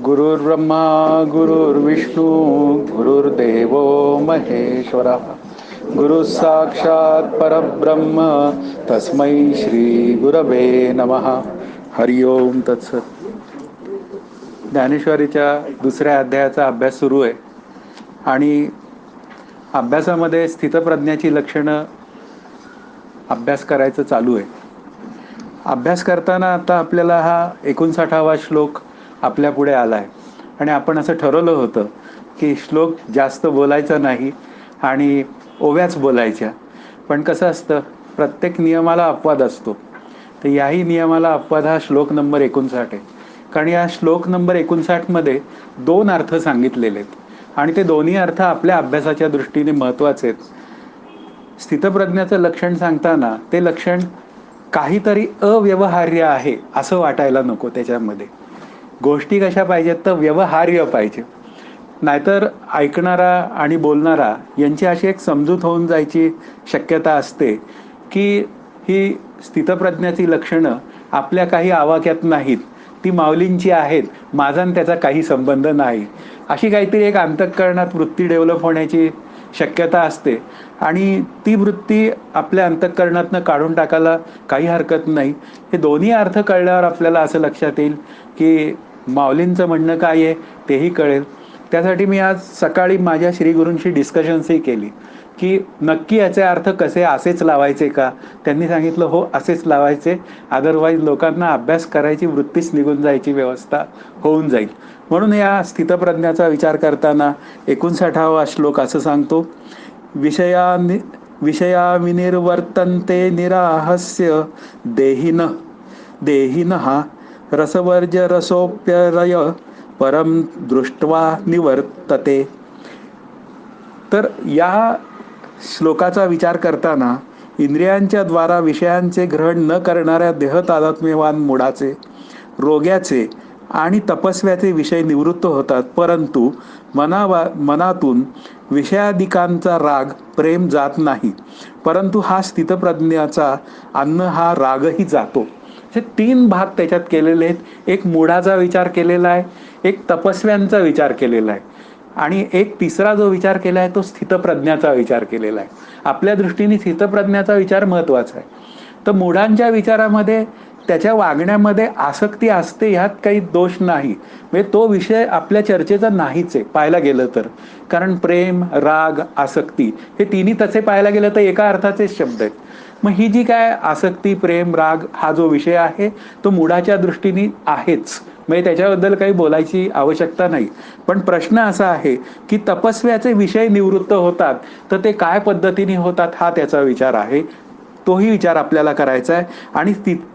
गुरुर्ब्रह्मा गुरुर्विष्णू गुरुर्देव महेश्वरा गुरु साक्षात परब्रह्म तस्मै श्री गुरवे नमः. हरि ओम तत्सत. ज्ञानेश्वरीच्या दुसऱ्या अध्यायाचा अभ्यास सुरू आहे आणि अभ्यासामध्ये स्थितप्रज्ञाची लक्षणं अभ्यास करायचं चालू आहे. अभ्यास करताना आता आपल्याला हा 59वा श्लोक आपल्या पुढे आला आहे आणि आपण असं ठरवलं होतं की श्लोक जास्त बोलायचा नाही आणि ओव्याच बोलायच्या. पण कसं असतं, प्रत्येक नियमाला अपवाद असतो. तर याही नियमाला अपवाद हा श्लोक नंबर 59 आहे. कारण या श्लोक नंबर 59 मध्ये 2 अर्थ सांगितलेले आहेत आणि ते दोन्ही अर्थ आपल्या अभ्यासाच्या दृष्टीने महत्त्वाचे आहेत. स्थितप्रज्ञाचं लक्षण सांगताना ते लक्षण काहीतरी अव्यवहार्य आहे असं वाटायला नको. त्याच्यामध्ये गोष्टी कशा पाहिजेत तर व्यवहार्य पाहिजे. नाहीतर ऐकणारा आणि बोलणारा यांची अशी एक समजूत होऊन जायची शक्यता असते की ही स्थितप्रज्ञाची लक्षणं आपल्या काही आवाक्यात नाहीत, ती माऊलींची आहेत, माझा आणि त्याचा काही संबंध नाही, अशी काहीतरी एक अंतःकरणात वृत्ती डेव्हलप होण्याची शक्यता असते. आणि ती वृत्ती आपल्या अंतःकरणातनं काढून टाकायला काही हरकत नाही. हे दोन्ही अर्थ कळल्यावर आपल्याला असं लक्षात येईल की माऊलींचं म्हणणं काय आहे तेही कळेल. त्यासाठी मी आज सकाळी माझ्या श्रीगुरूंशी डिस्कशन्सही केली की नक्की याचे अर्थ कसे, असेच लावायचे का. त्यांनी सांगितलं हो असेच लावायचे, अदरवाईज लोकांना अभ्यास करायची वृत्तीच निघून जायची व्यवस्था होऊन जाईल. म्हणून या स्थितप्रज्ञाचा विचार करताना 59वा श्लोक असं सांगतो, विषया विनिर्वर्तन्ते निराहस्य देहिनः रसवर्ज्य रसोप्यरय परम दृष्ट्वा निवर्तते. तर या श्लोकाचा विचार करताना इंद्रियांच्या द्वारा विषयांचे ग्रहण न करणाऱ्या देहतादात्म्यवान मूढाचे, रोग्याचे आणि तपस्व्याचे विषय निवृत्त होतात, परंतु मनातून विषयादिकांचा राग प्रेम जात नाही. परंतु हा स्थितप्रज्ञाचा अन्न हा रागही जातो. हे 3 भाग त्याच्यात केलेले आहेत. एक मूढाचा विचार केलेला आहे, एक तपस्व्यांचा विचार केलेला आहे आणि एक तिसरा जो विचार केला आहे तो स्थितप्रज्ञाचा विचार केलेला आहे. आपल्या दृष्टीने स्थितप्रज्ञाचा विचार महत्त्वाचा आहे. तर मूढांच्या विचारामध्ये त्याच्या वागण्यामध्ये आसक्ती असते, ह्यात काही दोष नाही. म्हणजे तो विषय आपल्या चर्चेचा नाहीच आहे पाहायला गेलं तर. कारण प्रेम, राग, आसक्ती हे तिन्ही तसे पाहायला गेलं तर एका अर्थाचेच शब्द आहेत. मग ही जी काय आसक्ती, प्रेम, राग हा जो विषय आहे तो मूढाच्या दृष्टीने आहेच, म्हणजे त्याच्याबद्दल काही बोलायची आवश्यकता नाही. पण प्रश्न असा आहे की तपस्व्याचे विषय निवृत्त होतात तर ते काय पद्धतीने होतात हा त्याचा विचार आहे. तोही विचार आपल्याला करायचा आहे. आणि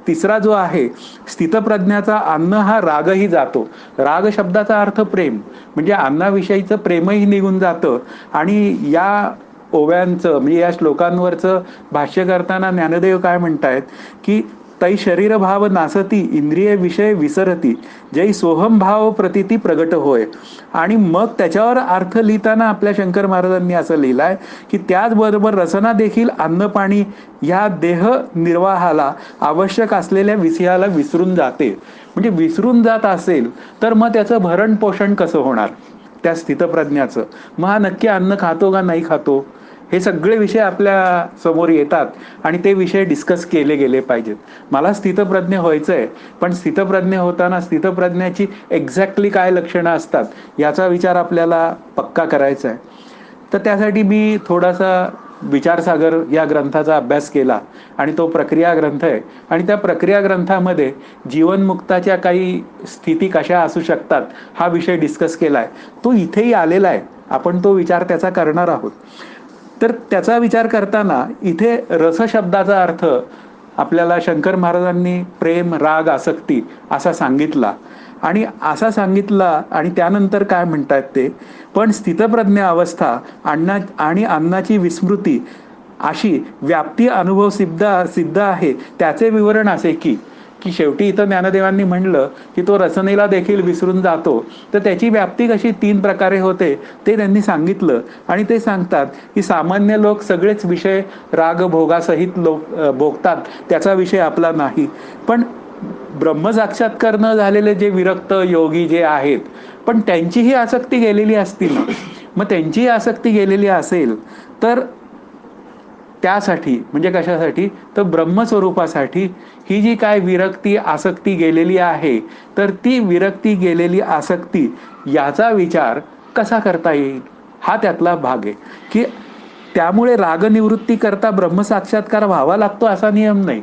तिसरा जो आहे स्थितप्रज्ञाचा अन्न हा रागही जातो. राग शब्दाचा अर्थ प्रेम, म्हणजे अन्नाविषयीचं प्रेमही निघून जातं. आणि या ओव्यांचं म्हणजे या श्लोकांवरचं भाष्य करताना ज्ञानदेव काय म्हणतायत की तै शरीरभाव नासती इंद्रिय विषय विसरती जै सोहम भाव प्रतिती प्रगट होय. आणि मग त्याच्यावर अर्थ लिहिताना आपल्या शंकर महाराजांनी असं लिहिलंय की त्याचबरोबर रसना देखील अन्न पाणी या देह निर्वाहाला आवश्यक असलेल्या विषयाला विसरून जाते. म्हणजे विसरून जात असेल तर मग त्याचं भरण पोषण कसं होणार त्या स्थितप्रज्ञाचं. मग हा नक्की अन्न खातो का नाही खातो, हे सगळे विषय आपल्या समोर येतात आणि ते विषय डिस्कस केले गेले पाहिजेत. मला स्थितप्रज्ञ व्हायचं आहे, पण स्थितप्रज्ञ होताना स्थितप्रज्ञाची एक्झॅक्टली काय लक्षणं असतात याचा विचार आपल्याला पक्का करायचा आहे. तर त्यासाठी मी थोडासा विचारसागर या ग्रंथाचा अभ्यास केला आणि तो प्रक्रिया ग्रंथ आहे. आणि त्या प्रक्रिया ग्रंथामध्ये जीवनमुक्ताच्या काही स्थिती कशा असू शकतात हा विषय डिस्कस केला आहे. तो इथेही आलेला आहे, आपण तो विचार त्याचा करणार आहोत. तर त्याचा विचार करताना इथे रस शब्दाचा अर्थ आपल्याला शंकर महाराजांनी प्रेम, राग, आसक्ती असा सांगितला. आणि असा सांगितला आणि त्यानंतर काय म्हणतात ते, पण स्थितप्रज्ञ अवस्था अन्नाची विस्मृती अशी व्याप्ती अनुभव सिद्ध आहे. त्याचे विवरण असे की शेवटी इथं ज्ञानदेवांनी म्हणलं की तो रसनेला देखील विसरून जातो. तर त्याची व्याप्ती कशी 3 प्रकारे होते ते त्यांनी सांगितलं. आणि ते सांगतात की सामान्य लोक सगळेच विषय राग भोगासहित भोगतात, त्याचा विषय आपला नाही. पण ब्रह्मसाक्षात्कार न झालेले जे विरक्त योगी जे आहेत, पण त्यांचीही आसक्ती गेलेली असतील ना, मग त्यांचीही आसक्ती गेलेली असेल तर त्यासाठी म्हणजे कशासाठी, तर ब्रह्मस्वरूपासाठी ही जी काय विरक्ती आसक्ती गेलेली आहे, तर ती विरक्ती गेलेली आसक्ती याचा विचार कसा करता येईल, हा त्यातला भाग आहे. की त्यामुळे रागनिवृत्ती करता ब्रह्मसाक्षात्कार व्हावा लागतो असा नियम नाही,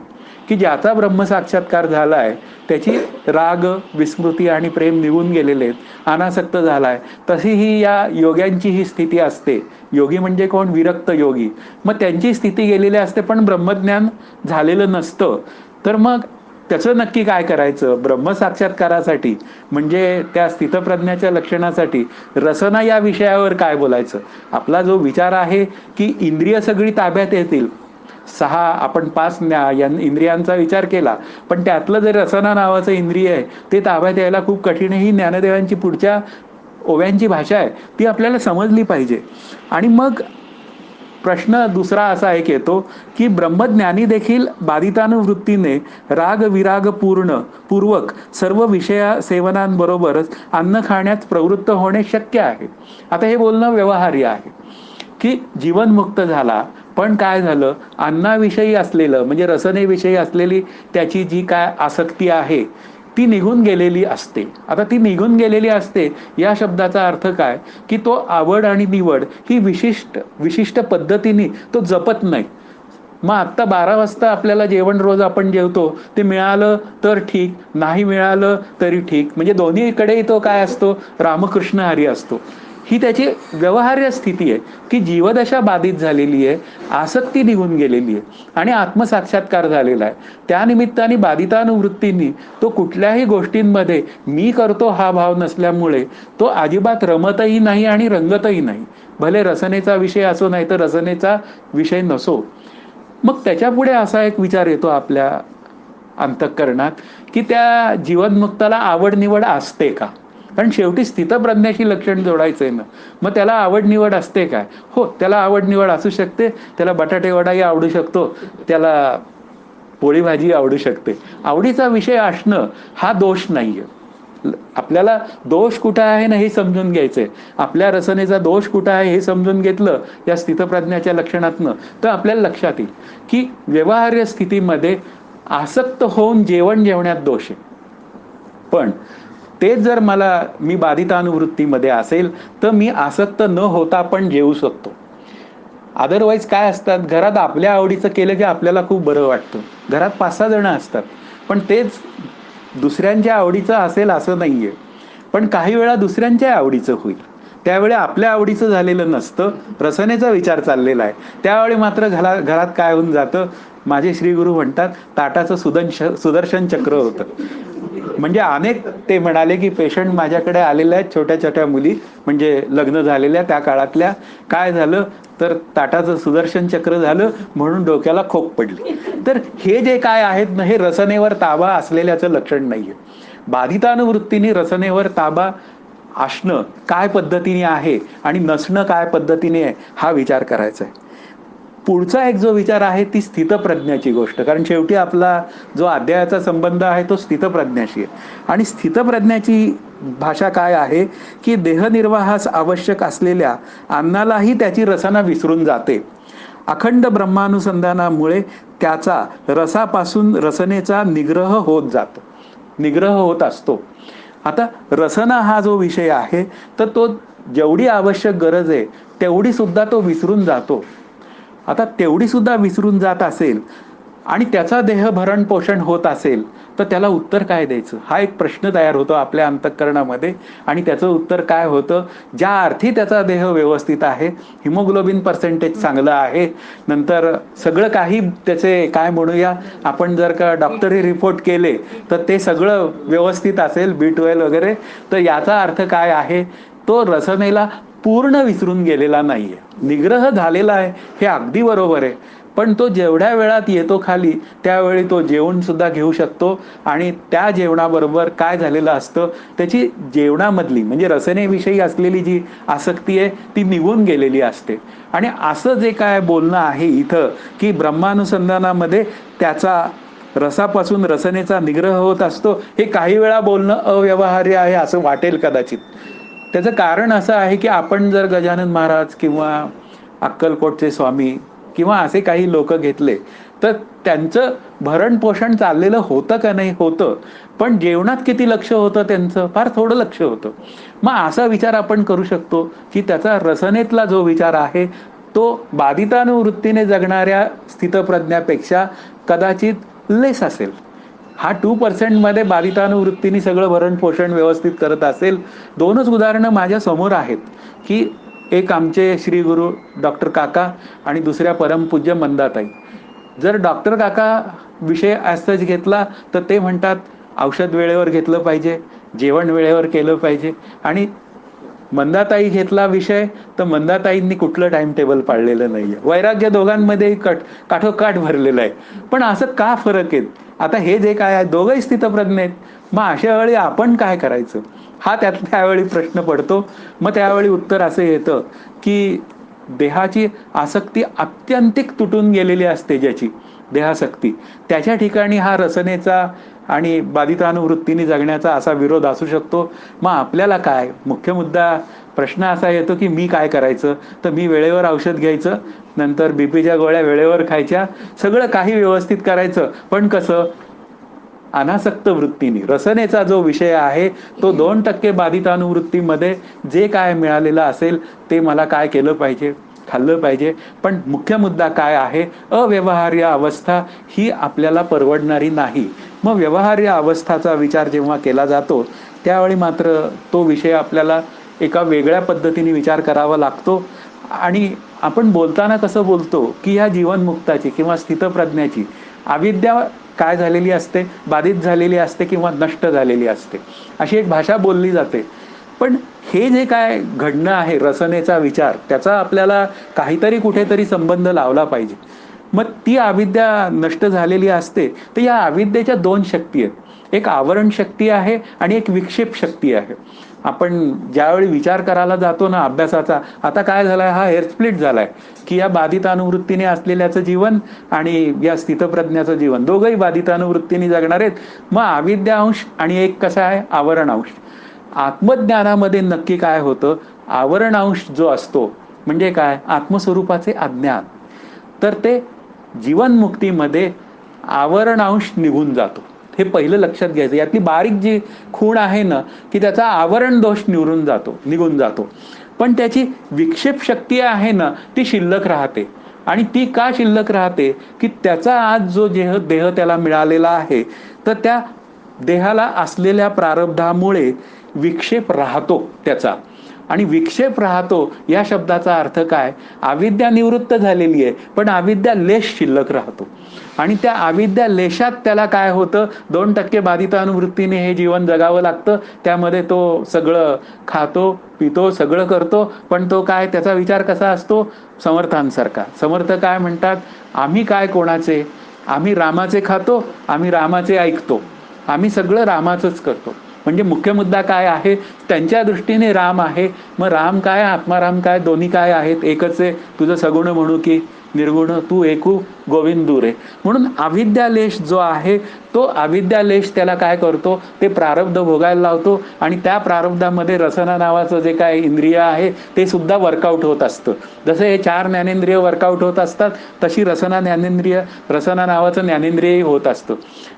की ज्याचा ब्रह्मसाक्षात्कार झालाय त्याची राग विस्मृती आणि प्रेम निघून गेलेले आहेत, अनासक्त झालाय, तशी ही या योग्यांची ही स्थिती असते. योगी म्हणजे कोण, विरक्त योगी. मग त्यांची स्थिती गेलेली असते पण ब्रह्मज्ञान झालेलं नसतं. तर मग त्याचं नक्की काय करायचं, ब्रह्मसाक्षात्कारासाठी म्हणजे त्या स्थितप्रज्ञाच्या लक्षणासाठी रसना या विषयावर काय बोलायचं. आपला जो विचार आहे की इंद्रिय सगळी ताब्यात येतील, 6 आपण 5 इंद्रियांचा विचार केला, पण त्यातलं जे रसना नावाचं इंद्रिय आहे ते ताब्यात यायला खूप कठीण आहे. ही ज्ञानदेवांची पुढच्या ओव्यांची भाषा आहे, ती आपल्याला समजली पाहिजे. आणि मग प्रश्न दुसरा असा एक येतो की ब्रह्मज्ञानी देखील बाधितानुवृत्तीने राग विराग पूर्वक सर्व विषया सेवनांबरोबरच अन्न खाण्यास प्रवृत्त होणे शक्य आहे. आता हे बोलणं व्यवहार्य आहे की जीवनमुक्त झाला, पण काय झालं, अन्नाविषयी असलेलं म्हणजे रसनेविषयी असलेली त्याची जी काय आसक्ती आहे ती निघून गेलेली असते. आता ती निघून गेलेली असते या शब्दाचा अर्थ काय, की तो आवड आणि निवड ही विशिष्ट पद्धतीने तो जपत नाही. मग आत्ता 12 वाजता आपल्याला जेवण रोज आपण जेवतो, ते मिळालं तर ठीक, नाही मिळालं तरी ठीक, म्हणजे दोन्हीकडेही तो काय असतो, रामकृष्ण हरी असतो. ही त्याची व्यवहार्य स्थिती आहे की जीवदशा बाधित झालेली आहे, आसक्ती निघून गेलेली आहे आणि आत्मसाक्षात्कार झालेला आहे. त्यानिमित्ताने बाधितानुवृत्तींनी तो कुठल्याही गोष्टींमध्ये मी करतो हा भाव नसल्यामुळे तो अजिबात रमतही नाही आणि रंगतही नाही. भले रसनेचा विषय असो नाही तर रसनेचा विषय नसो. मग त्याच्यापुढे असा एक विचार येतो आपल्या अंतःकरणात की त्या जीवनमुक्ताला आवड निवड असते का. कारण शेवटी स्थितप्रज्ञाशी लक्षण जोडायचंय ना, मग त्याला आवड निवड असते काय. हो, त्याला आवड निवड असू शकते, त्याला बटाटे वडाही आवडू शकतो, त्याला पोळी भाजी आवडू शकते. आवडीचा विषय असणं हा दोष नाहीये. आपल्याला दोष कुठं आहे ना हे समजून घ्यायचंय. आपल्या रसनेचा दोष कुठं आहे हे समजून घेतलं या स्थितप्रज्ञाच्या लक्षणातनं, तर आपल्याला लक्षात येईल की व्यवहार्य स्थितीमध्ये आसक्त होऊन जेवण जेवण्यात दोष आहे. पण तेच जर मी बाधितानुवृत्तीमध्ये असेल तर मी आसक्त न होता पण जेवू शकतो. अदरवाईज काय असतात, घरात आपल्या आवडीचं केलं की आपल्याला खूप बरं वाटतं. घरात 5-6 जण असतात, पण तेच दुसऱ्यांच्या आवडीचं असेल असं नाहीये. पण काही वेळा दुसऱ्यांच्या आवडीचं होईल, त्यावेळी आपल्या आवडीचं झालेलं नसतं, रसनेचा विचार चाललेला आहे. त्यावेळी मात्र घरात काय होऊन जातं, माझे श्रीगुरु म्हणतात ताटाचं सुदर्शन चक्र होतं. म्हणजे अनेक ते म्हणाले की पेशंट माझ्याकडे आलेल्या आहेत, छोट्या छोट्या मुली म्हणजे लग्न झालेल्या त्या काळातल्या. काय झालं तर ताटाचं सुदर्शन चक्र झालं म्हणून डोक्याला खोक पडली. तर हे जे काय आहेत ना, हे रसनेवर ताबा असलेल्याचं लक्षण नाहीये. बाधितानुवृत्तीने रसनेवर ताबा असणं काय पद्धतीने आहे आणि नसणं काय पद्धतीने आहे हा विचार करायचा आहे. पुढचा एक जो विचार आहे ती स्थितप्रज्ञाची गोष्ट, कारण शेवटी आपला जो अध्यायाचा संबंध आहे तो स्थितप्रज्ञाशी आहे. आणि स्थितप्रज्ञाची भाषा काय आहे की देहनिर्वाहास आवश्यक असलेल्या अन्नालाही त्याची रसना विसरून जाते. अखंड ब्रह्मानुसंधानामुळे त्याचा रसापासून रसनेचा निग्रह होत असतो. आता रसना हा जो विषय आहे तर तो जेवढी आवश्यक गरज आहे तेवढी सुद्धा तो विसरून जातो. आता तेवढी सुद्धा विसरून जात असेल आणि त्याचा देह भरण पोषण होत असेल तर त्याला उत्तर काय द्यायचं हा एक प्रश्न तयार होतो आपल्या अंतःकरणामध्ये. आणि त्याचं उत्तर काय होतं, ज्या अर्थी त्याचा देह व्यवस्थित आहे, हिमोग्लोबिन पर्सेंटेज चांगलं आहे, नंतर सगळं काही त्याचे काय म्हणूया आपण जर का डॉक्टरी रिपोर्ट केले तर ते सगळं व्यवस्थित असेल, B12 वगैरे, तर याचा अर्थ काय आहे, तो रसनेला पूर्ण विसरून गेलेला नाहीये, निग्रह झालेला आहे. हे अगदी बरोबर आहे, पण तो जेवढ्या वेळात येतो खाली त्यावेळी तो जेवण सुद्धा घेऊ शकतो. आणि त्या जेवणाबरोबर काय झालेलं असतं, त्याची जेवणामधली म्हणजे रसनेविषयी असलेली जी आसक्ती आहे ती निघून गेलेली असते. आणि असं जे काय बोलणं आहे इथं की ब्रह्मानुसंधानामध्ये त्याचा रसापासून रसनेचा निग्रह होत असतो, हे काही वेळा बोलणं अव्यवहार्य आहे असं वाटेल कदाचित. त्याचं कारण असं आहे, की आपण जर गजानन महाराज किंवा अक्कलकोटचे स्वामी किंवा असे काही लोकं घेतले, तर त्यांचं भरण-पोषण चाललेलं होतं का नाही? होतं. पण जेवणात किती लक्ष होतं त्यांचं? फार थोडं लक्ष होतं. मग असा विचार आपण करू शकतो, की त्याचा रसनेतला जो विचार आहे, तो बाधितानुवृत्तीने जगणाऱ्या स्थितप्रज्ञापेक्षा कदाचित लेस असेल. हा 2% मध्ये बाधितानुवृत्तीने सगळं भरण-पोषण व्यवस्थित करत असेल. 2च उदाहरणं माझ्या समोर आहेत, की एक आमचे श्री गुरु डॉक्टर काका आणि दुसऱ्या परमपूज्य मंदाताई. जर डॉक्टर काका विषय ॲज घेतला, तर ते म्हणतात, औषध वेळेवर घेतलं पाहिजे, जेवण वेळेवर केलं पाहिजे आणि मंदाताई घेतला विषय, तर मंदाताईंनी कुठलं टाइम टेबल पाळलेलं नाहीये. वैराग्य दोघांमध्येही काठोकाठ भरलेलं आहे. पण असं का फरक आहे? आता हे जे काय आहे, दोघंही स्थितप्रज्ञ आहेत. मग अशा वेळी आपण काय करायचं? हा त्यावेळी प्रश्न पडतो. मग त्यावेळी उत्तर असं येतं, की देहाची आसक्ती आत्यंतिक तुटून गेलेली असते ज्याची, देहासक्ती. त्याच्या ठिकाणी हा रसनेचा आणि बाधितानुवृत्तीने जगण्याचा असा विरोध असू शकतो. मग आपल्याला काय? मुख्य मुद्दा प्रश्न असा येतो, की मी काय करायचं? तर मी वेळेवर औषध घ्यायचं, नंतर बीपीच्या गोळ्या वेळेवर खायच्या, सगळं काही व्यवस्थित करायचं. पण कसं? अनासक्त वृत्तीने. रसनेचा जो विषय आहे, तो 2% बाधितानुवृत्तीमध्ये जे काय मिळालेलं असेल, ते मला काय केलं पाहिजे? खाल्लं पाहिजे. पण मुख्य मुद्दा काय आहे? अव्यवहार्य अवस्था ही आपल्याला परवडणारी नाही. मग व्यवहार्य अवस्थाचा विचार जेव्हा केला जातो, त्यावेळी मात्र तो विषय आपल्याला एका वेगळ्या पद्धतीने विचार करावा लागतो. आणि आपण बोलताना कसं बोलतो, की ह्या जीवनमुक्ताची किंवा स्थितप्रज्ञाची अविद्या काय झालेली असते? बाधित झालेली असते किंवा नष्ट झालेली असते. अशी एक भाषा बोलली जाते. पण हे जे काय घडणं आहे, रसनेचा विचार, त्याचा आपल्याला काहीतरी कुठेतरी संबंध लावला पाहिजे. मग ती अविद्या नष्ट झालेली असते, तर या अविद्येच्या 2 शक्ती आहेत. एक आवरण शक्ती आहे आणि एक विक्षेप शक्ती आहे. आपण ज्यावेळी विचार करायला जातो ना अभ्यासाचा, आता काय झालाय, हा हेअर स्प्लिट झालाय, की या बाधितानुवृत्तीने असलेल्याचं जीवन आणि या स्थितप्रज्ञाचं जीवन, दोघंही बाधितानुवृत्तीने जगणार आहेत. मग अविद्या अंश आणि एक कसा आहे? आवरण अंश. आत्मज्ञानामध्ये नक्की काय होतं? आवरण अंश जो असतो म्हणजे काय? आत्मस्वरूपाचे अज्ञान. तर ते जीवनमुक्तीमध्ये आवरण अंश निघून जातो. हे पहिलं लक्षात घ्यायचं. यातली बारीक जी खूण आहे ना, की त्याचा आवरण दोष निघून जातो. पण त्याची विक्षेप शक्ती आहे ना, ती शिल्लक राहते. आणि ती का शिल्लक राहते? की त्याचा आज जो देह त्याला मिळालेला आहे, तर त्या देहाला असलेल्या प्रारब्धामुळे विक्षेप राहतो त्याचा. आणि विक्षेप राहतो या शब्दाचा अर्थ काय? अविद्या निवृत्त झालेली आहे, पण अविद्या लेश शिल्लक राहतो. आणि त्या अविद्या लेशात त्याला काय होतं? 2% बाधितानुवृत्तीने हे जीवन जगावं लागतं. त्यामध्ये तो सगळं खातो, पितो, सगळं करतो. पण तो काय? त्याचा विचार कसा असतो? समर्थांसारखा. समर्थ काय म्हणतात? आम्ही काय कोणाचे? आम्ही रामाचे खातो, आम्ही रामाचे ऐकतो, आम्ही सगळं रामाचंच करतो. म्हणजे मुख्य मुद्दा काय आहे? त्यांच्या दृष्टीने राम आहे. मग राम काय, आत्माराम काय, दोन्ही काय आहेत? एकच आहे. तुझं सगुण म्हणू की निर्गुण, तू एकू गोविंदू रे. म्हणून अविद्यालेश जो आहे, तो अविद्यालेश त्याला काय करतो? ते प्रारब्ध भोगायला लावतो. आणि त्या प्रारब्धामध्ये रसना नावाचं जे काय इंद्रिय आहे, ते सुद्धा वर्कआउट होत असतं. जसं हे 4 ज्ञानेंद्रिय वर्कआउट होत असतात, तशी रसना नावाचं ज्ञानेंद्रियही होत असतं.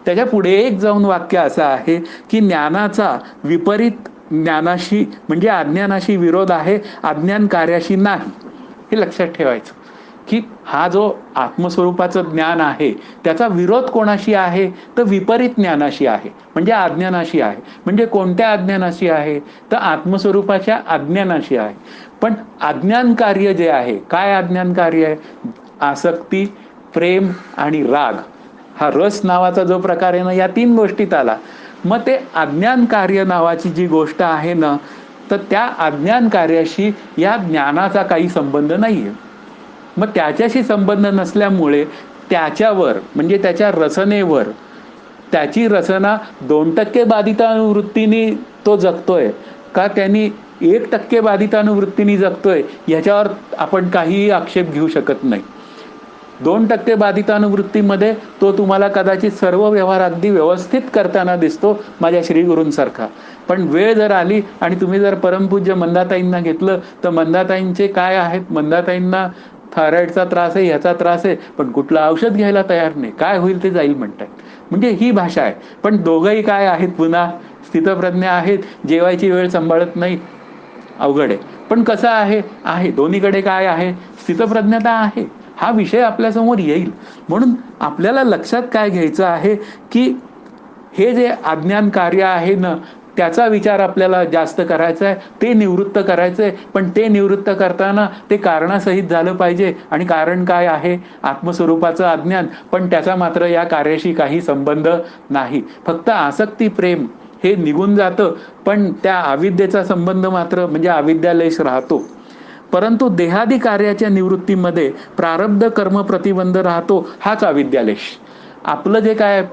त्याच्या पुढे एक जाऊन वाक्य असं आहे, की ज्ञानाचा विपरीत ज्ञानाशी म्हणजे अज्ञानाशी विरोध आहे, अज्ञान कार्याशी नाही. हे लक्षात ठेवायचं, की हा जो आत्मस्वरूपाचं ज्ञान आहे, त्याचा विरोध कोणाशी आहे? तर विपरीत ज्ञानाशी आहे, म्हणजे अज्ञानाशी आहे. म्हणजे कोणत्या अज्ञानाशी आहे? तर आत्मस्वरूपाच्या अज्ञानाशी आहे. पण अज्ञान कार्य जे आहे, काय अज्ञान कार्य आहे? आसक्ती, प्रेम आणि राग. हा रस नावाचा जो प्रकार आहे ना, या 3 गोष्टीत आला. मग ते अज्ञान कार्य नावाची जी गोष्ट आहे ना, तर त्या अज्ञान कार्याशी या ज्ञानाचा काही संबंध नाहीये. मग त्याच्याशी संबंध नसल्यामुळे त्याच्यावर म्हणजे त्याच्या रसनेवर, त्याची रसना 2% बाधितानुवृत्तीने तो जगतोय का त्यांनी 1% बाधितानुवृत्तीने जगतोय, याच्यावर आपण काहीही आक्षेप घेऊ शकत नाही. 2% बाधितानुवृत्तीमध्ये तो तुम्हाला कदाचित सर्व व्यवहार अगदी व्यवस्थित करताना दिसतो माझ्या श्रीगुरूंसारखा. पण वेळ जर आली आणि तुम्ही जर परमपूज्य मंदाताईंना घेतलं तर मंदाताईंचे काय आहेत, मंदाताईंना थायरॉइडचा त्रास आहे, ह्याचा त्रास आहे, पण कुठलं औषध घ्यायला तयार नाही, काय होईल ते जाईल म्हणतात. म्हणजे ही भाषा आहे. पण दोघंही काय आहेत, पुन्हा स्थितप्रज्ञ आहेत, जेवायची वेळ सांभाळत नाही, अवघड आहे. पण कसं आहे दोन्हीकडे काय आहे, स्थितप्रज्ञता आहे. हा विषय आपल्यासमोर येईल. म्हणून आपल्याला लक्षात काय घ्यायचं आहे की हे जे अज्ञान कार्य आहे ना, त्याचा विचार आपल्याला जास्त करायचा आहे, ते निवृत्त करायचं आहे. पण ते निवृत्त करताना ते कारणासहित झालं पाहिजे. आणि कारण काय आहे, आत्मस्वरूपाचं अज्ञान. पण त्याचा मात्र या कार्याशी काही संबंध नाही. फक्त आसक्ती प्रेम हे निघून जातं, पण त्या अविद्येचा संबंध मात्र म्हणजे अविद्यालेश राहतो. परंतु देहादी कार्याच्या निवृत्तीमध्ये प्रारब्ध कर्म प्रतिबंध राहतो, हाच अविद्यालेश. आपलं जे काय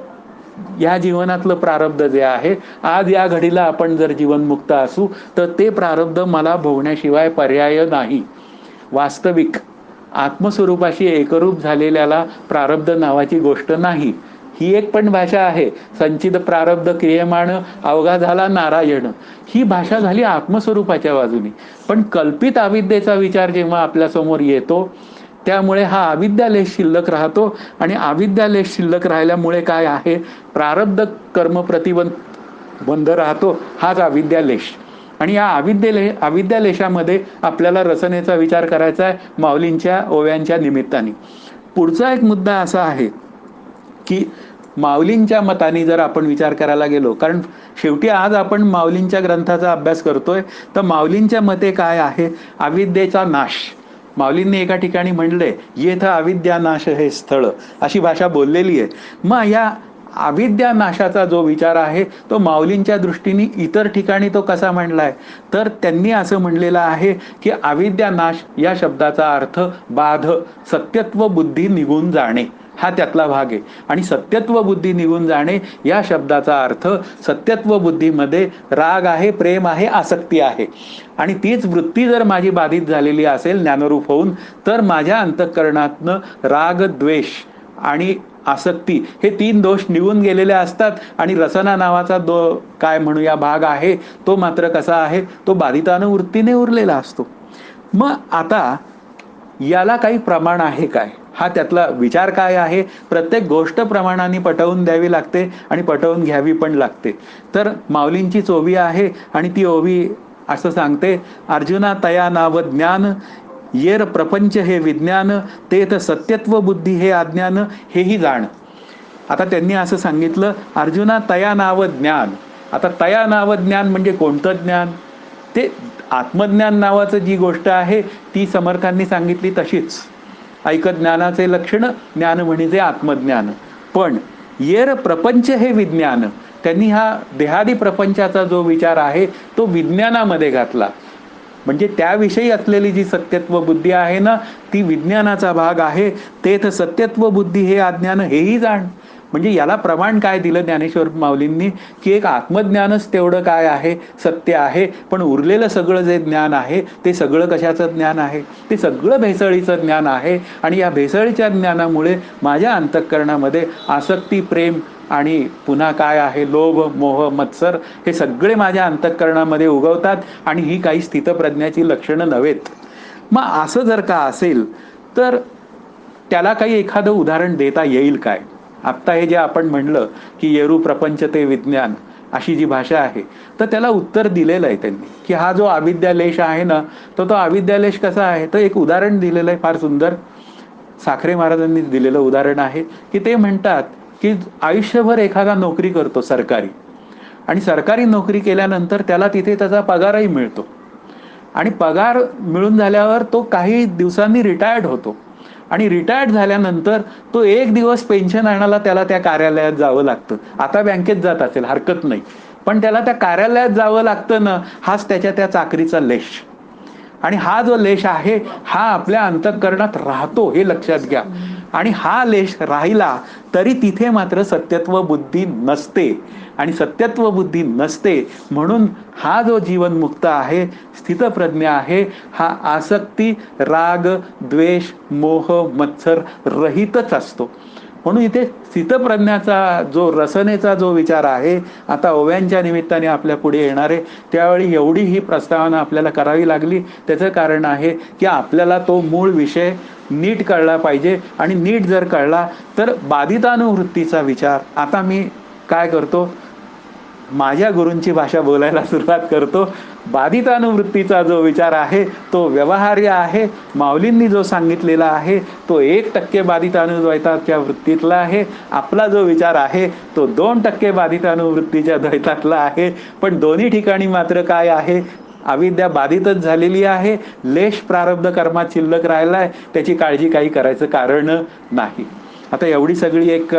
या जीवनातलं प्रारब्ध जे आहे, आज या घडीला आपण जर जीवनमुक्त असू तर ते प्रारब्ध मला भोगण्याशिवाय पर्याय नाही. वास्तविक आत्मस्वरूपाशी एकरूप झालेल्याला प्रारब्ध नावाची गोष्ट नाही. ही एक पण भाषा आहे. संचित प्रारब्ध क्रियमाण अवघा झाला नारायण, ही भाषा झाली आत्मस्वरूपाच्या बाजूनी. पण कल्पित अविद्येचा विचार जेव्हा आपल्यासमोर येतो त्यामुळे हा अविद्यालेश शिल्लक राहतो. आणि अविद्यालेश शिल्लक राहिल्यामुळे काय आहे, प्रारब्ध कर्म प्रतिबंध राहतो, हाच अविद्यालेश. आणि या अविद्यालेशामध्ये आपल्याला रचनेचा विचार करायचा आहे माऊलींच्या ओव्यांच्या निमित्ताने. पुढचा एक मुद्दा असा आहे की माऊलींच्या मताने जर आपण विचार करायला गेलो, कारण शेवटी आज आपण माऊलींच्या ग्रंथाचा अभ्यास करतोय, तर माऊलींच्या मते काय आहे, अविद्येचा नाश. माऊलींनी एका ठिकाणी म्हणले, येथ अविद्या नाश हे स्थळ, अशी भाषा बोललेली आहे. मग या अविद्या नाशाचा जो विचार आहे तो माऊलींच्या दृष्टीने इतर ठिकाणी तो कसा म्हणलाय, तर त्यांनी असं म्हणलेलं आहे की अविद्या नाश या शब्दाचा अर्थ बाध, सत्यत्व बुद्धी निघून जाणे, हा त्यातला भाग आहे. आणि सत्यत्व बुद्धी निघून जाणे या शब्दाचा अर्थ सत्यत्व बुद्धीमध्ये राग आहे, प्रेम आहे, आसक्ती आहे. आणि तीच वृत्ती जर माझी बाधित झालेली असेल ज्ञानरूप होऊन, तर माझ्या अंतःकरणातनं राग, द्वेष आणि आसक्ती हे 3 दोष निघून गेलेले असतात. आणि रसना नावाचा काय म्हणूया भाग आहे, तो मात्र कसा आहे, तो बाधितानुवृत्तीने उरलेला असतो. मग आता याला काही प्रमाण आहे काय, हा त्यातला विचार काय आहे. प्रत्येक गोष्ट प्रमाणाने पटवून द्यावी लागते आणि पटवून घ्यावी पण लागते. तर माऊलींचीच ओवी आहे आणि ती ओवी असं सांगते, अर्जुना तया नाव ज्ञान, येर प्रपंच हे विज्ञान, तेथ सत्यत्व बुद्धी हे अज्ञान, हेही जाण. आता त्यांनी असं सांगितलं, अर्जुना तया नाव ज्ञान. आता तया नाव ज्ञान म्हणजे कोणतं ज्ञान, ते आत्मज्ञान नावाचं जी गोष्ट आहे ती समर्थांनी सांगितली तशीच. ऐकत ज्ञानाचे लक्षण, ज्ञान म्हणजे आत्मज्ञान. पण येर प्रपंच हे विज्ञान, त्यांनी हा देहादी प्रपंचाचा जो विचार आहे तो विज्ञानामध्ये घातला. म्हणजे त्याविषयी असलेली जी सत्यत्व बुद्धी आहे ना, ती विज्ञानाचा भाग आहे. तेथ सत्यत्व बुद्धी हे अज्ञान, हेही जाण. म्हणजे याला प्रमाण काय दिलं ज्ञानेश्वर माऊलींनी, की एक आत्मज्ञानच तेवढं काय आहे, सत्य आहे. पण उरलेलं सगळं जे ज्ञान आहे ते सगळं कशाचं ज्ञान आहे, ते सगळं भेसळीचं ज्ञान आहे. आणि या भेसळीच्या ज्ञानामुळे माझ्या अंतःकरणामध्ये आसक्ती, प्रेम आणि पुन्हा काय आहे, लोभ, मोह, मत्सर, हे सगळे माझ्या अंतःकरणामध्ये उगवतात. आणि ही काही स्थितप्रज्ञाची लक्षणं नव्हेत. मग असं जर का असेल तर त्याला काही एखादं उदाहरण देता येईल काय. आत्ता हे जे आपण म्हणलं की येरू प्रपंच ते विज्ञान, अशी जी भाषा आहे, तर त्याला उत्तर दिलेलं आहे त्यांनी, की हा जो अविद्यालेश आहे ना, तो अविद्यालेश कसा आहे. तर एक उदाहरण दिलेलं आहे फार सुंदर, साखरे महाराजांनी दिलेलं उदाहरण आहे. की ते म्हणतात की आयुष्यभर एखादा नोकरी करतो सरकारी, आणि सरकारी नोकरी केल्यानंतर त्याला तिथे त्याचा पगारही मिळतो. आणि पगार मिळून झाल्यावर तो काही दिवसांनी रिटायर्ड होतो. आणि रिटायर्ड झाल्यानंतर तो एक दिवस पेन्शन आणायला त्याला त्या कार्यालयात जावं लागतं. आता बँकेत जात असेल हरकत नाही, पण त्याला त्या कार्यालयात जावं लागतं ना, हाच त्याच्या त्या चाकरीचा लेश. आणि हा जो लेश आहे हा आपल्या अंतःकरणात राहतो, हे लक्षात घ्या. आणि हा लेश राहिला तरी तिथे मात्र सत्यत्व बुद्धी नसते. आणि सत्यत्व बुद्धी नसते. म्हणून हा जो जीवनमुक्त आहे, स्थितप्रज्ञ आहे, हा आसक्ती, राग, द्वेष, मोह, मत्सर रहितच असतो. म्हणून इथे स्थितप्रज्ञाचा जो रसनेचा जो विचार आहे, आता ओव्यांच्या निमित्ताने आपल्या पुढे येणार आहे, त्यावेळी एवढी ही प्रस्तावना आपल्याला करावी लागली. त्याचं कारण आहे की आपल्याला तो मूळ विषय नीट कळला पाहिजे. आणि नीट जर कळला तर बाधितानुवृत्तीचा विचार, आता मी काय करतो, माझ्या गुरूंची भाषा बोलायला सुरुवात करतो. बाधितानुवृत्तीचा जो विचार आहे तो व्यवहार्य आहे. माऊलींनी जो सांगितलेला आहे तो 1% बाधितानुद्वैताच्या वृत्तीतला आहे. आपला जो विचार आहे तो 2% बाधितानुवृत्तीच्या द्वैतातला आहे. पण दोन्ही ठिकाणी मात्र काय आहे, अविद्या बाधितच झालेली आहे. लेश प्रारब्ध कर्मात शिल्लक राहिलाय, त्याची काळजी काही करायचं कारण नाही. आता एवढी सगळी एक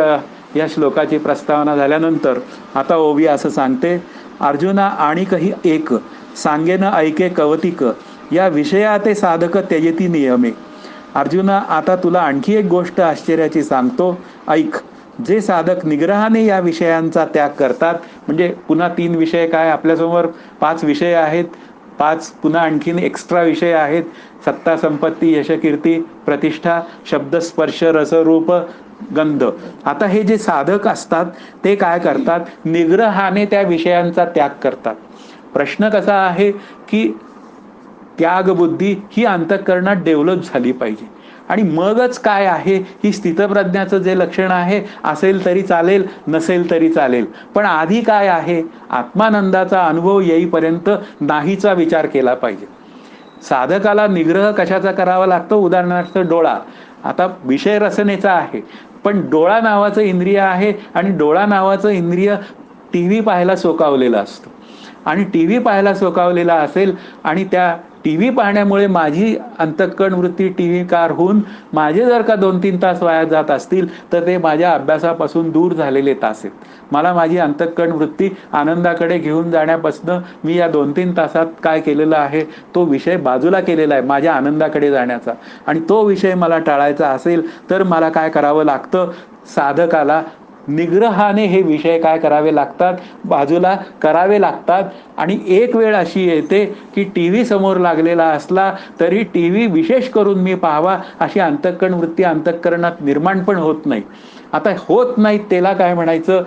या श्लोकाची प्रस्तावना झाल्यानंतर आता ओवी असं सांगते, अर्जुना आणिकही एक सांगेन ऐके कवतिक, या विषयाते साधक त्यजती नियमे. अर्जुना, आता तुला आणखी एक गोष्ट आश्चर्याची सांगतो, ऐक. जे साधक निग्रहाने या विषयांचा त्याग करतात, म्हणजे पुन्हा 3 विषय काय आपल्यासमोर, 5 विषय आहेत, 5 पुन्हा आणखीन एक्स्ट्रा विषय आहेत, सत्ता, संपत्ती, यश, कीर्ती, प्रतिष्ठा, शब्द, स्पर्श, रसरूप, गंध. आता हे जे साधक असतात ते काय करतात, निग्रहाने त्या विषयांचा त्याग करतात. प्रश्न कसा आहे की त्यागबुद्धी ही अंतःकरणात डेव्हलप झाली पाहिजे. आणि मगच काय आहे, ही स्थितप्रज्ञाचं जे लक्षण आहे, असेल तरी चालेल, नसेल तरी चालेल, पण आधी काय आहे, आत्मानंदाचा अनुभव येईपर्यंत नाहीचा विचार केला पाहिजे. साधकाला निग्रह कशाचा करावा लागतो, उदाहरणार्थ डोळा. आता विषय रसनेचा आहे, पण डोळा नावाचं इंद्रिय आहे आणि डोळा नावाचं इंद्रिय टीव्ही पाहायला सोकावलेलं असतं. आणि टीव्ही पाहायला सोकावलेला असेल आणि त्या टीव्ही पाहण्यामुळे माझी अंतःकरण वृत्ती टीव्हीकार होऊन माझे जर का 2-3 तास वाया जात असतील तर ते माझ्या अभ्यासापासून दूर झालेले तास आहेत. मला माझी अंतःकरण वृत्ती आनंदाकडे घेऊन जाण्यापासून मी या 2-3 तासात काय केलेलं आहे, तो विषय बाजूला केलेला आहे माझ्या आनंदाकडे जाण्याचा. आणि तो विषय मला टाळायचा असेल तर मला काय करावं लागतं, साधकाला निग्रहाने हे विषय काय करावे लागतात, बाजूला करावे लागतात. आणि एक वेळ अशी येते की टीव्ही समोर लागलेला असला तरी टीव्ही विशेष करून मी पाहावा अशी अंतःकरण वृत्ती अंतःकरणात निर्माण पण होत नाही. आता होत नाही त्याला काय म्हणायचं,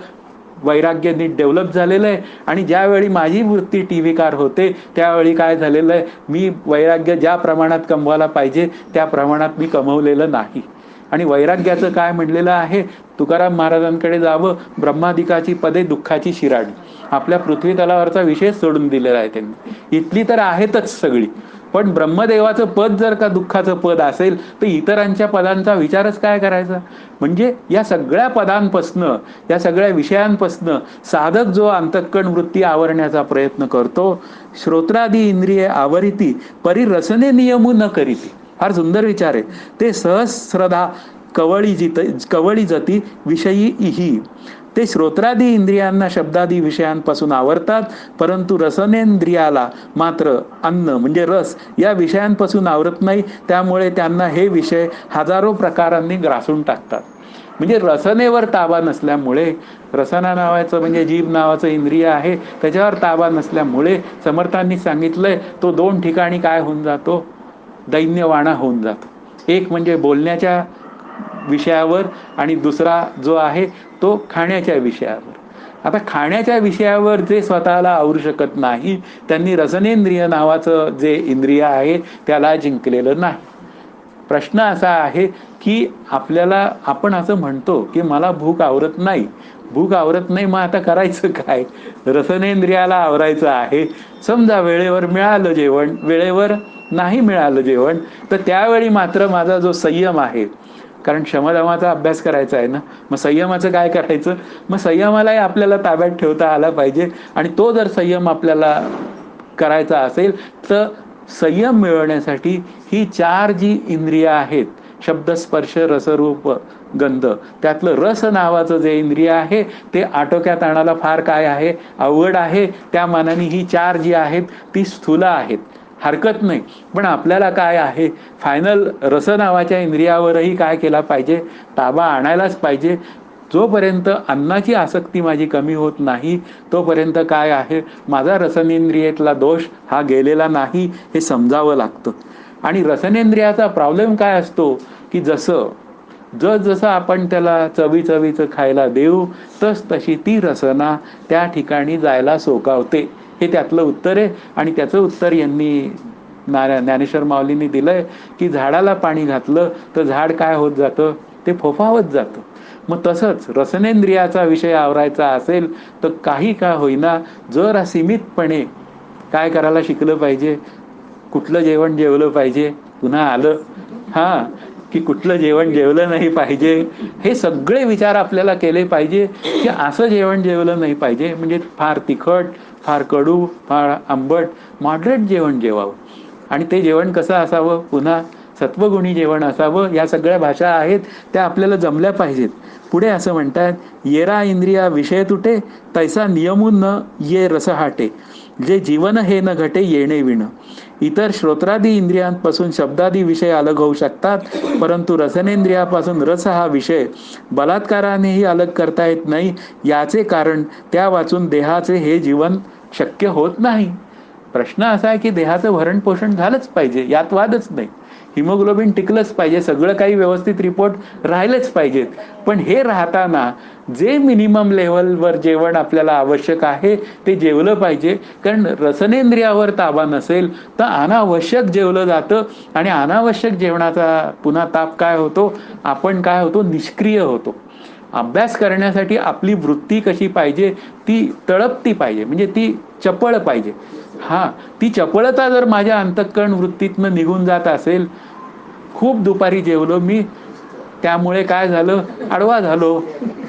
वैराग्य नीट डेव्हलप झालेलं आहे. आणि ज्यावेळी माझी वृत्ती टीव्हीकार होते त्यावेळी काय झालेलं आहे, मी वैराग्य ज्या प्रमाणात कमवायला पाहिजे त्या प्रमाणात मी कमवलेलं नाही. आणि वैराग्याचं काय म्हणलेलं आहे, तुकाराम महाराजांकडे जावं, ब्रह्मादिकाची पदे दुःखाची शिराडी. आपल्या पृथ्वी तलावरचा विषय सोडून दिलेला आहे त्यांनी. इथली तर आहेतच सगळी, पण ब्रह्मदेवाचं पद जर का दुःखाचं पद असेल तर इतरांच्या पदांचा विचारच काय करायचा. म्हणजे या सगळ्या पदांपासनं, या सगळ्या विषयांपासनं साधक जो अंतःकरण वृत्ती आवरण्याचा प्रयत्न करतो, श्रोत्रादी इंद्रिये आवरिती परी रसने नियमू न करीती. फार सुंदर विचार आहे. ते सहस्रदा कवळी जती विषयी इही. ते श्रोत्रादी इंद्रियांना शब्दादी विषयांपासून आवरतात, परंतु रसनेंद्रियाला मात्र अन्न म्हणजे रस या विषयांपासून आवरत नाही. त्यामुळे त्यांना हे विषय हजारो प्रकारांनी ग्रासून टाकतात. म्हणजे रसनेवर ताबा नसल्यामुळे, रसना नावाचं म्हणजे जीभ नावाचं इंद्रिय आहे त्याच्यावर ताबा नसल्यामुळे समर्थांनी सांगितलंय तो 2 ठिकाणी काय होऊन जातो, दैन्यवाणा होऊन जातो. एक म्हणजे बोलण्याच्या विषयावर आणि दुसरा जो आहे तो खाण्याच्या विषयावर. आता खाण्याच्या विषयावर जे स्वतःला आवरू शकत नाही त्यांनी रसनेंद्रिय नावाचं जे इंद्रिय आहे त्याला जिंकलेलं नाही. प्रश्न असा आहे की आपण असं म्हणतो की मला भूक आवरत नाही, भूक आवरत नाही, मग आता करायचं काय, रसनेंद्रियाला आवरायचं आहे. समजा वेळेवर मिळालं जेवण, वेळेवर नाही मिळालं जेवण, तर त्यावेळी मात्र माझा जो संयम आहे, कारण शमदमाचा अभ्यास करायचा आहे ना, मग संयमाचं काय करायचं, मग संयमालाही आपल्याला ताब्यात ठेवता आला पाहिजे. आणि तो जर संयम आपल्याला करायचा असेल तर संयम मिळवण्यासाठी ही 4 जी इंद्रिय आहेत, शब्द, स्पर्श, रसरूप, गंध, त्यातलं रस नावाचं जे इंद्रिय आहे ते आटोक्यात आणायला फार काय आहे, अवघड आहे. त्या मानाने ही 4 जी आहेत ती स्थूल आहेत, हरकत नाही. पण आपल्याला काय आहे, फायनल रस नावाच्या इंद्रियावरही काय केला पाहिजे, ताबा आणायलाच पाहिजे. जोपर्यंत अन्नाची आसक्ती माझी कमी होत नाही तोपर्यंत काय आहे, माझा रसनेंद्रियेतला दोष हा गेलेला नाही हे समजावं लागतं. आणि रसनेंद्रियाचा प्रॉब्लेम काय असतो की जसं आपण त्याला चवीचं खायला देऊ तशी ती रसना त्या ठिकाणी जायला सोकावते. हे त्यातलं उत्तर आहे. आणि त्याचं उत्तर यांनी ज्ञानेश्वर माऊलींनी दिलंय की झाडाला पाणी घातलं तर झाड काय होत जातं, ते फोफावत जातं. मग तसंच रसनेंद्रियाचा विषय आवरायचा असेल तर काही का होईना जर सीमितपणे काय करायला शिकलं पाहिजे. कुठलं जेवण जेवलं पाहिजे, पुन्हा आलं हां की कुठलं जेवण जेवलं नाही पाहिजे, हे सगळे विचार आपल्याला केले पाहिजे की असं जेवण जेवलं नाही पाहिजे. म्हणजे फार तिखट, फार कडू, फार आंबट, मॉडरेट जेवण जेवावं. आणि ते जेवण कसं असावं, पुन्हा सत्वगुणी जेवण असावं. या सगळ्या भाषा आहेत त्या आपल्याला जमल्या पाहिजेत. पुढे असं म्हणतात, येरा इंद्रिया विषय तुटे तैसा नियमून न ये रसहाटे, जे जीवन हे न घटे येणे विण. इतर श्रोत्रादी इंद्रियांपासून शब्दादी विषय अलग होऊ शकतात, परंतु रसनेंद्रियापासून रस हा विषय बलात्कारानेही अलग करता येत नाही. याचे कारण त्या वाचून देहाचे हे जीवन शक्य होत नाही. प्रश्न असा आहे की देहाचं भरण पोषण झालंच पाहिजे, यात वादच नाही. हिमोग्लोबिन टिकलंच पाहिजे, सगळं काही व्यवस्थित रिपोर्ट राहिलेच पाहिजेत. पण हे राहताना जे मिनिमम लेव्हलवर जेवण आपल्याला आवश्यक आहे ते जेवलं पाहिजे. कारण रसनेंद्रियावर ताबा नसेल तर अनावश्यक जेवलं जातं आणि अनावश्यक जेवणाचा पुन्हा ताप काय होतो, आपण काय होतो, निष्क्रिय होतो. अभ्यास करण्यासाठी आपली वृत्ती कशी पाहिजे, ती तळपती पाहिजे, म्हणजे ती चपळ पाहिजे. हां, ती चपळता जर माझ्या अंतःकरण वृत्तीतनं निघून जात असेल, खूप दुपारी जेवलो मी, त्यामुळे काय झालं, आडवा झालो.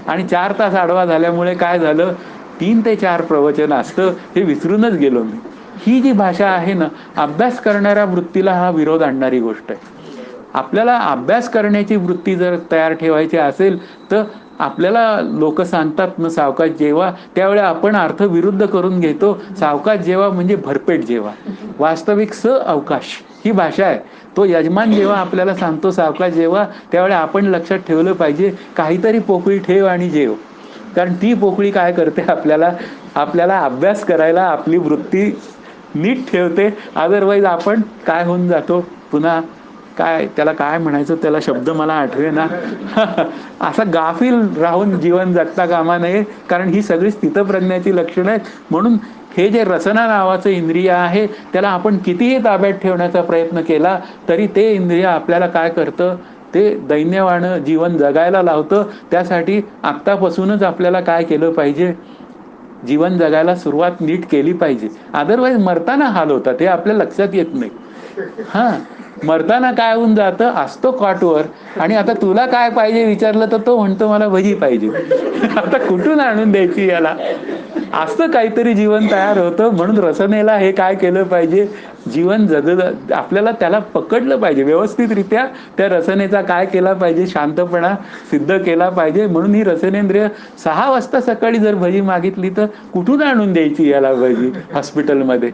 आणि 4 तास आडवा झाल्यामुळे काय झालं, 3 ते 4 प्रवचन असतं हे विसरूनच गेलो मी. ही जी भाषा आहे ना, अभ्यास करणाऱ्या वृत्तीला हा विरोध आणणारी गोष्ट आहे. आपल्याला अभ्यास करण्याची वृत्ती जर तयार ठेवायची असेल तर आपल्याला लोक सांगतात ना, सावकाश जेवा, त्यावेळी आपण अर्थ विरुद्ध करून घेतो. सावकाश जेवा म्हणजे भरपेट जेवा, वास्तविक अवकाश ही भाषा आहे. तो यजमान जेव्हा आपल्याला सांगतो सावकाश जेवा, त्यावेळी आपण लक्षात ठेवलं पाहिजे, काहीतरी पोकळी ठेव आणि जेव. कारण ती पोकळी काय करते, आपल्याला अभ्यास करायला आपली वृत्ती नीट ठेवते. अदरवाईज आपण काय होऊन जातो, पुन्हा त्याला काय म्हणायचं, त्याला शब्द मला आठवे ना असा गाफील राहून जीवन जगता कामा नये. कारण ही सगळी स्थितप्रज्ञाची लक्षणं आहेत. म्हणून हे जे रसना नावाचं इंद्रिय आहे त्याला आपण कितीही ताब्यात ठेवण्याचा प्रयत्न केला तरी ते इंद्रिय आपल्याला काय करतं, ते दैन्यवाणं जीवन जगायला लावतं. त्यासाठी आत्तापासूनच आपल्याला काय केलं पाहिजे, जीवन जगायला सुरुवात नीट केली पाहिजे. अदरवाईज मरताना हाल होतात, हे आपल्या लक्षात येत नाही. हां, मरताना काय होऊन जातं, असतो कॉटवर आणि आता तुला काय पाहिजे विचारलं तर तो म्हणतो मला भजी पाहिजे. आता कुठून आणून द्यायची याला, असं काहीतरी जीवन तयार होतं. म्हणून रसनेला हे काय केलं पाहिजे, जीवन जगलं आपल्याला, त्याला पकडलं पाहिजे व्यवस्थितरित्या. त्या रसनेचा काय केला पाहिजे, शांतपणा सिद्ध केला पाहिजे. म्हणून ही रसनेंद्रिय 6 वाजता सकाळी जर भजी मागितली तर कुठून आणून द्यायची याला भजी हॉस्पिटलमध्ये.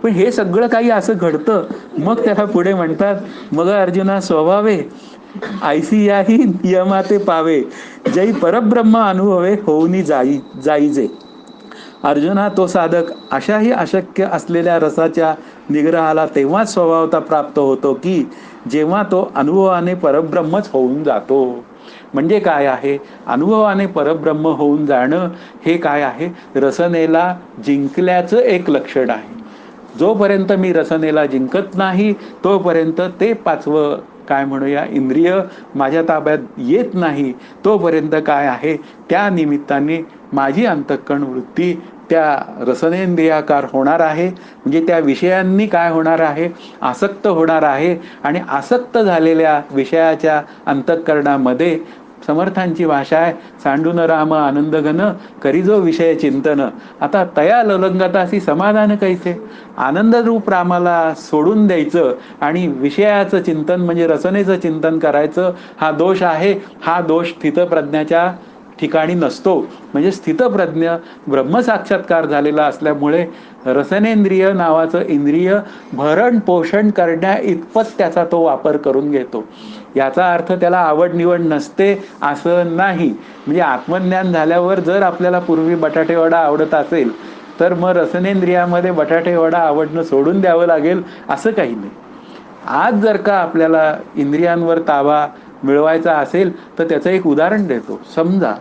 पण हे सगळं काही असं घडतं. मग त्याला पुढे म्हणतात, मग अर्जुना स्वभावे ऐसी याही नियमाते पावे, जै परब्रह्म अनुभवे होऊनी जाईजे. अर्जुना, तो साधक अशाही अशक्य असलेल्या रसाच्या निग्रहाला तेव्हाच स्वभावता प्राप्त होतो की जेव्हा तो अनुभवाने परब्रह्मच होऊन जातो. म्हणजे काय आहे, अनुभवाने परब्रह्म होऊन जाणं हे काय आहे, रसनेला जिंकल्याचं एक लक्षण आहे. जोपर्यंत मी रसनेला जिंकत नाही तोपर्यंत ते 5वं काय म्हणूया इंद्रिय माझ्या ताब्यात येत नाही. तोपर्यंत काय आहे, त्या निमित्ताने माझी अंतःकरण वृत्ती त्या रसनेंद्रियाकार होणार आहे. म्हणजे त्या विषयांनी काय होणार आहे, आसक्त होणार आहे. आणि आसक्त झालेल्या विषयाच्या अंतःकरणामध्ये समर्थांची भाषा आहे, सांडून राम आनंद घन करीजो विषय चिंतन. आता तया ललंगतासी समाधान कैसे, आनंदरूप रामाला सोडून द्यायचं आणि विषयाचं चिंतन म्हणजे रसनेचं चिंतन करायचं, हा दोष आहे. हा दोष स्थितप्रज्ञाच्या ठिकाणी नसतो. म्हणजे स्थितप्रज्ञ ब्रह्मसाक्षात्कार झालेला असल्यामुळे रसनेंद्रिय नावाचं इंद्रिय भरण पोषण करण्या इतपत त्याचा तो वापर करून घेतो. याचा अर्थ त्याला आवड निवड नसते असं नाही. म्हणजे आत्मज्ञान झाल्यावर जर आपल्याला पूर्वी बटाटे वडा आवडत असेल तर मग रसनेंद्रियामध्ये बटाटे वडा आवडणं सोडून द्यावं लागेल असं काही नाही. आज जर का आपल्याला इंद्रियांवर ताबा मिळवायचा असेल तर त्याचं एक उदाहरण देतो. समजा